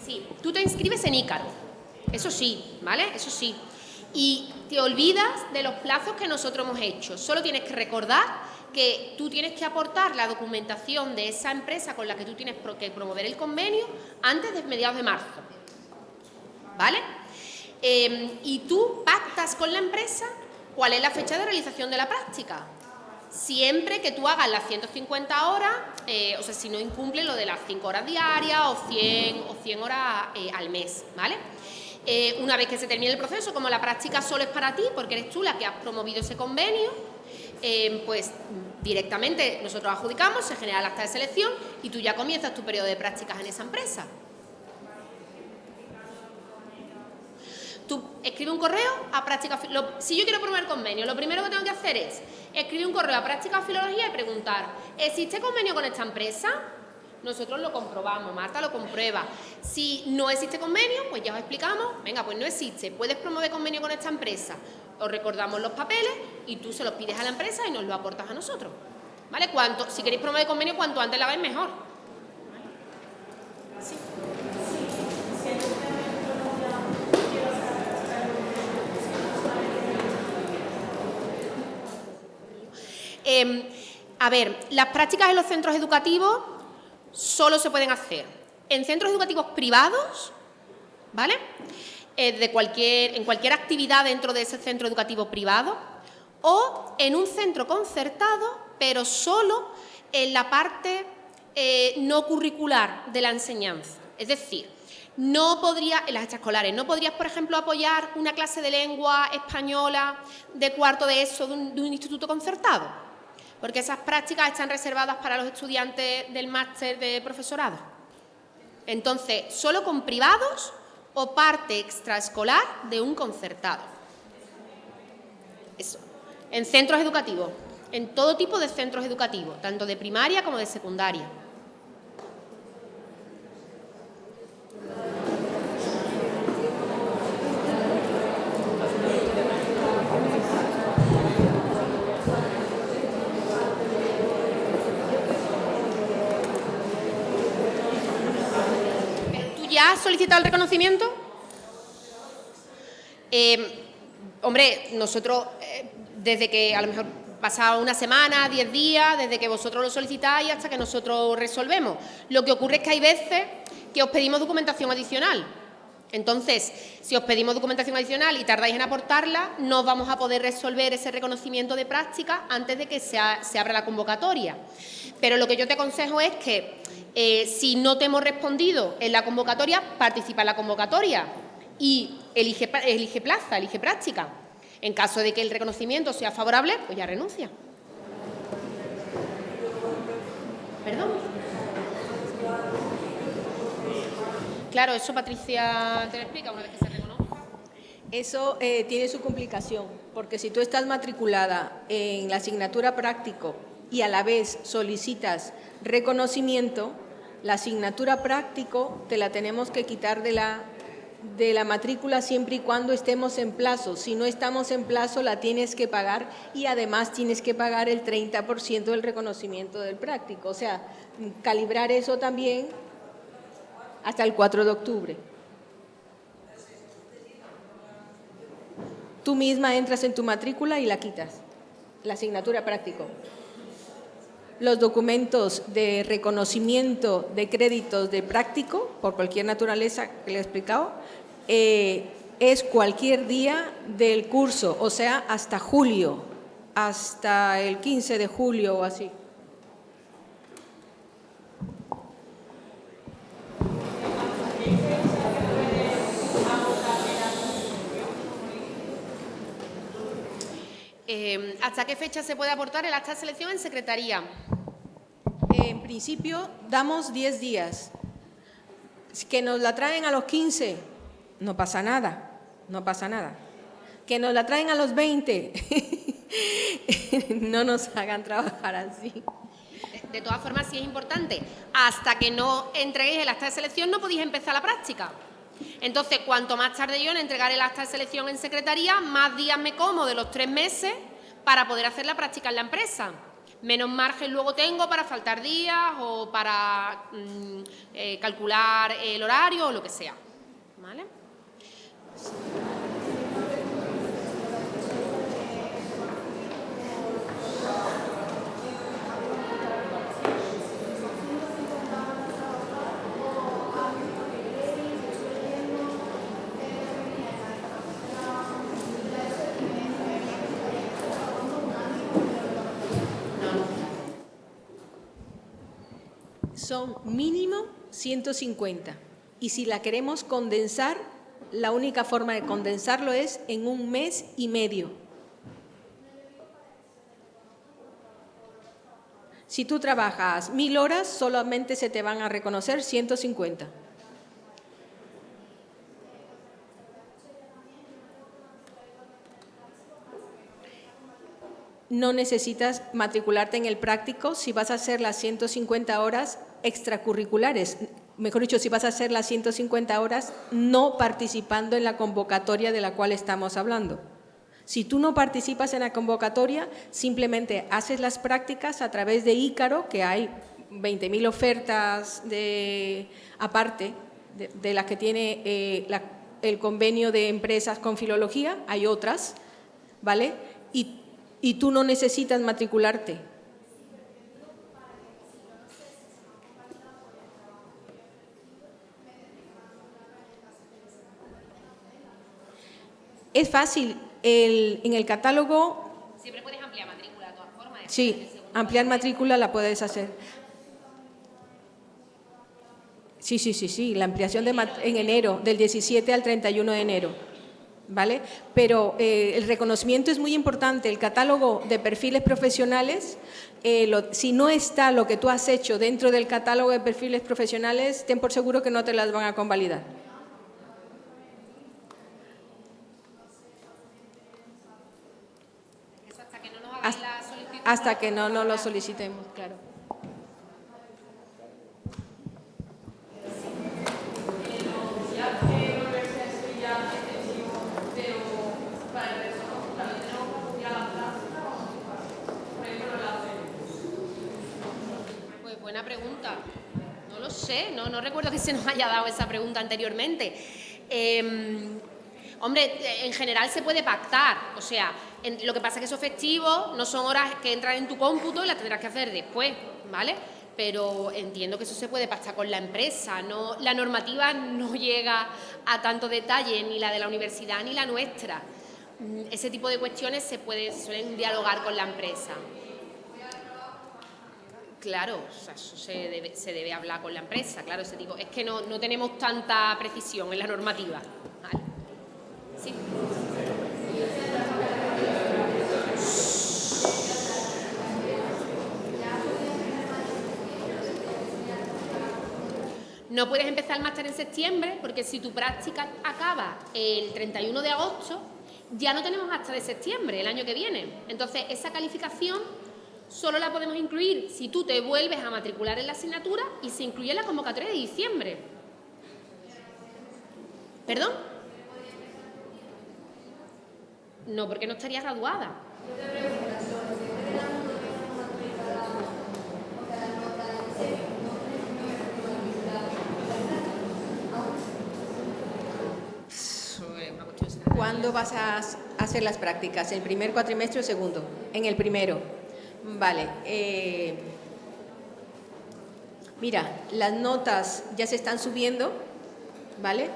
Sí, tú te inscribes en Ícaro, eso sí, ¿vale? Eso sí. Y te olvidas de los plazos que nosotros hemos hecho. Solo tienes que recordar que tú tienes que aportar la documentación de esa empresa con la que tú tienes que promover el convenio antes de mediados de marzo, ¿vale? Y tú pactas con la empresa cuál es la fecha de realización de la práctica. Siempre que tú hagas las 150 horas, o sea, si no incumple lo de las 5 horas diarias o 100 horas al mes, ¿vale? Una vez que se termine el proceso, como la práctica solo es para ti, porque eres tú la que has promovido ese convenio, pues directamente nosotros adjudicamos, se genera el acta de selección y tú ya comienzas tu periodo de prácticas en esa empresa. Tú escribes un correo a práctica... Si yo quiero promover convenio, lo primero que tengo que hacer es escribir un correo a práctica filología y preguntar, ¿existe convenio con esta empresa? Nosotros lo comprobamos, Marta lo comprueba. Si no existe convenio, pues ya os explicamos, venga, pues no existe, puedes promover convenio con esta empresa. Os recordamos los papeles y tú se los pides a la empresa y nos lo aportas a nosotros. ¿Vale? Si queréis promover convenio, cuanto antes lo hagáis mejor. ¿Sí? A ver, las prácticas en los centros educativos solo se pueden hacer en centros educativos privados, ¿vale? En cualquier actividad dentro de ese centro educativo privado o en un centro concertado, pero solo en la parte no curricular de la enseñanza. Es decir, en las extraescolares, no podrías, por ejemplo, apoyar una clase de lengua española de cuarto de ESO de un instituto concertado, porque esas prácticas están reservadas para los estudiantes del máster de profesorado. Entonces, solo con privados o parte extraescolar de un concertado. Eso. En centros educativos, en todo tipo de centros educativos, tanto de primaria como de secundaria. ¿Has solicitado el reconocimiento? Hombre, nosotros, desde que a lo mejor pasa una semana, 10 días, desde que vosotros lo solicitáis hasta que nosotros resolvemos. Lo que ocurre es que hay veces que os pedimos documentación adicional. Entonces, si os pedimos documentación adicional y tardáis en aportarla, no vamos a poder resolver ese reconocimiento de práctica antes de que se abra la convocatoria. Pero lo que yo te aconsejo es que si no te hemos respondido en la convocatoria, participa en la convocatoria y elige plaza, elige práctica. En caso de que el reconocimiento sea favorable, pues ya renuncia. ¿Perdón? Claro, eso Patricia te lo explica una vez que se reconozca. Eso tiene su complicación, porque si tú estás matriculada en la asignatura práctico y a la vez solicitas reconocimiento, la asignatura práctico te la tenemos que quitar de la matrícula siempre y cuando estemos en plazo. Si no estamos en plazo, la tienes que pagar y además tienes que pagar el 30% del reconocimiento del práctico. O sea, calibrar eso también hasta el 4 de octubre. Tú misma entras en tu matrícula y la quitas, la asignatura práctico. Los documentos de reconocimiento de créditos de práctico, por cualquier naturaleza que le he explicado, es cualquier día del curso, o sea, hasta julio, hasta el 15 de julio o así. ¿Hasta qué fecha se puede aportar el acta de selección en secretaría? En principio, damos 10 días. Que nos la traen a los 15, no pasa nada, no pasa nada. Que nos la traen a los 20, no nos hagan trabajar así. De todas formas, sí es importante. Hasta que no entreguéis el acta de selección no podéis empezar la práctica. Entonces, cuanto más tarde yo en entregar el acta de selección en secretaría, más días me como de los 3 meses para poder hacer la práctica en la empresa. Menos margen luego tengo para faltar días o para calcular el horario o lo que sea. ¿Vale? Son mínimo 150 y si la queremos condensar La única forma de condensarlo es en 1 mes y medio. Si tú trabajas 1000 horas, solamente se te van a reconocer 150. No necesitas matricularte en el práctico si vas a hacer las 150 horas extracurriculares. Mejor dicho, si vas a hacer las 150 horas no participando en la convocatoria de la cual estamos hablando. Si tú no participas en la convocatoria, simplemente haces las prácticas a través de Ícaro, que hay 20.000 ofertas aparte de las que tiene el convenio de empresas con filología, hay otras, ¿vale? Y tú no necesitas matricularte. Es fácil, en el catálogo… Siempre puedes ampliar matrícula de todas formas. Sí, ampliar matrícula la puedes hacer. Sí, la ampliación en enero, del 17 al 31 de enero, ¿vale? Pero el reconocimiento es muy importante. El catálogo de perfiles profesionales, si no está lo que tú has hecho dentro del catálogo de perfiles profesionales, ten por seguro que no te las van a convalidar. Hasta que no nos lo solicitemos, claro. Pues buena pregunta. No lo sé, no recuerdo que se nos haya dado esa pregunta anteriormente. Hombre, en general se puede pactar, o sea, lo que pasa es que esos festivos no son horas que entran en tu cómputo y las tendrás que hacer después, ¿vale? Pero entiendo que eso se puede pactar con la empresa, la normativa no llega a tanto detalle, ni la de la universidad ni la nuestra. Ese tipo de cuestiones se suelen dialogar con la empresa. Claro, o sea, eso se debe hablar con la empresa, claro, ese tipo. Es que no tenemos tanta precisión en la normativa, ¿vale? Sí. No puedes empezar el máster en septiembre porque si tu práctica acaba el 31 de agosto, ya no tenemos hasta de septiembre, el año que viene. Entonces, esa calificación solo la podemos incluir si tú te vuelves a matricular en la asignatura y se incluye en la convocatoria de diciembre. ¿Perdón? No, porque no estaría graduada. ¿Cuándo vas a hacer las prácticas? ¿El primer cuatrimestre o segundo? En el primero. Vale. Mira, las notas ya se están subiendo, ¿vale?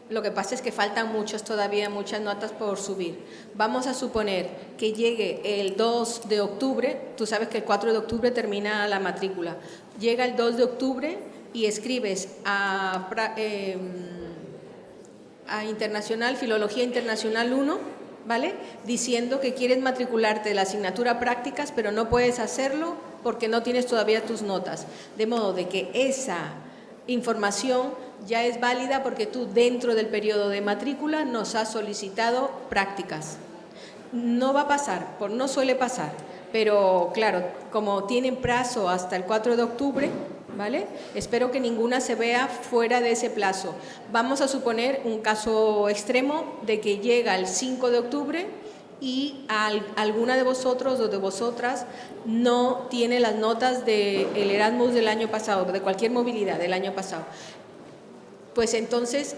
Lo que pasa es que faltan todavía muchas notas por subir. Vamos a suponer que llegue el 2 de octubre, tú sabes que el 4 de octubre termina la matrícula. Llega el 2 de octubre y escribes a Internacional, Filología Internacional 1, ¿vale? Diciendo que quieres matricularte de la asignatura prácticas, pero no puedes hacerlo porque no tienes todavía tus notas. De modo de que esa información ya es válida porque tú dentro del periodo de matrícula nos has solicitado prácticas. No va a pasar, no suele pasar, pero claro, como tienen plazo hasta el 4 de octubre, ¿vale? Espero que ninguna se vea fuera de ese plazo. Vamos a suponer un caso extremo de que llega el 5 de octubre y alguna de vosotros o de vosotras no tiene las notas del Erasmus del año pasado, de cualquier movilidad del año pasado. Pues entonces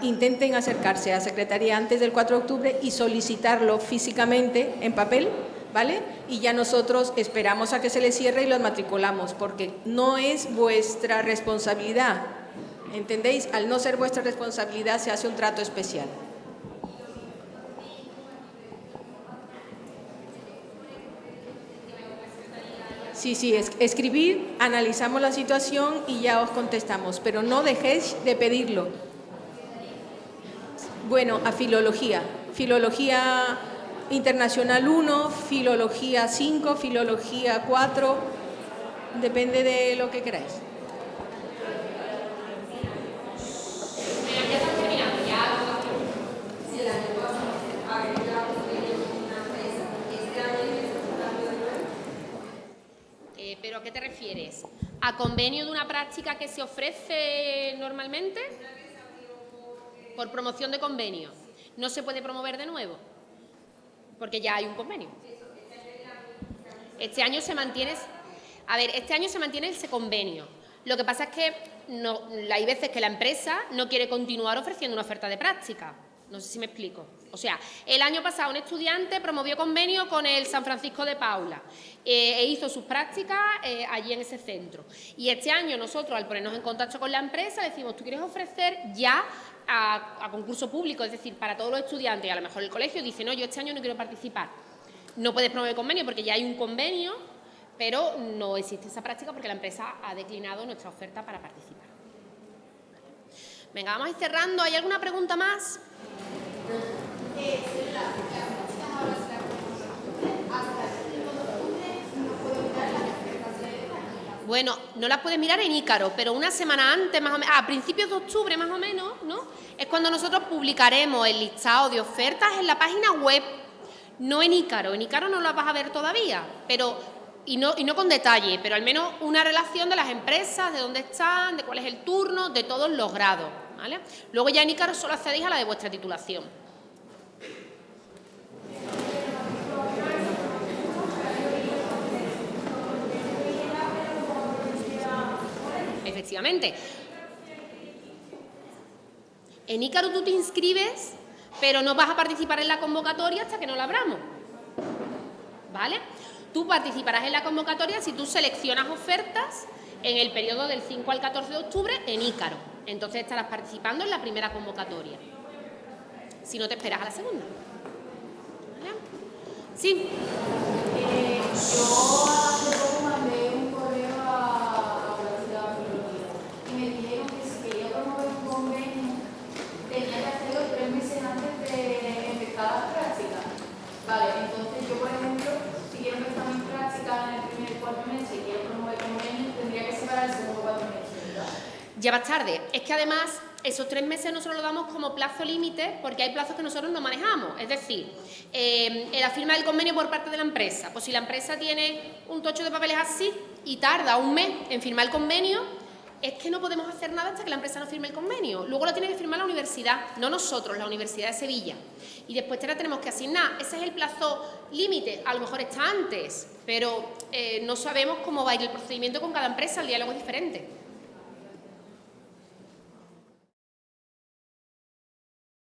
intenten acercarse a Secretaría antes del 4 de octubre y solicitarlo físicamente en papel, ¿vale? Y ya nosotros esperamos a que se les cierre y los matriculamos, porque no es vuestra responsabilidad, ¿entendéis? Al no ser vuestra responsabilidad se hace un trato especial. Sí, escribir, analizamos la situación y ya os contestamos, pero no dejéis de pedirlo. Bueno, a filología. Filología internacional 1, filología 5, filología 4, depende de lo que queráis. ¿Pero a qué te refieres? ¿A convenio de una práctica que se ofrece normalmente? Por promoción de convenio. ¿No se puede promover de nuevo? Porque ya hay un convenio. Este año se mantiene... A ver, este año se mantiene ese convenio. Lo que pasa es que hay veces que la empresa no quiere continuar ofreciendo una oferta de práctica. No sé si me explico. O sea, el año pasado un estudiante promovió convenio con el San Francisco de Paula e hizo sus prácticas allí en ese centro. Y este año nosotros, al ponernos en contacto con la empresa, decimos, ¿tú quieres ofrecer ya a concurso público? Es decir, para todos los estudiantes, y a lo mejor el colegio dice, no, yo este año no quiero participar. No puedes promover convenio porque ya hay un convenio, pero no existe esa práctica porque la empresa ha declinado nuestra oferta para participar. Venga, vamos a ir cerrando. ¿Hay alguna pregunta más? Bueno, no las puedes mirar en Ícaro, pero una semana antes, más o menos, a principios de octubre más o menos, ¿no? Es cuando nosotros publicaremos el listado de ofertas en la página web, no en Ícaro. En Ícaro no las vas a ver todavía, pero y no con detalle, pero al menos una relación de las empresas, de dónde están, de cuál es el turno, de todos los grados, ¿vale? Luego ya en Ícaro solo accedéis a la de vuestra titulación. Efectivamente. En Ícaro tú te inscribes, pero no vas a participar en la convocatoria hasta que no la abramos, ¿vale? Tú participarás en la convocatoria si tú seleccionas ofertas en el periodo del 5 al 14 de octubre en Ícaro. Entonces estarás participando en la primera convocatoria. Si no, te esperas a la segunda. ¿Vale? Sí. Yo hace poco mandé un correo a la filología y me dijeron que si quería promover un convenio tenía que hacerlo 3 meses antes de empezar las prácticas. Vale, entonces yo, por ejemplo, si quiero empezar mis prácticas en el primer 4 meses y quiero promover convenio, tendría que separar el segundo 4 meses, ¿verdad? Ya vas tarde. Es que además esos 3 meses nosotros lo damos como plazo límite porque hay plazos que nosotros no manejamos. Es decir, la firma del convenio por parte de la empresa. Pues si la empresa tiene un tocho de papeles así y tarda un mes en firmar el convenio, es que no podemos hacer nada hasta que la empresa no firme el convenio. Luego lo tiene que firmar la universidad, no nosotros, la Universidad de Sevilla. Y después te la tenemos que asignar. Ese es el plazo límite. A lo mejor está antes, pero no sabemos cómo va a ir el procedimiento con cada empresa. El diálogo es diferente.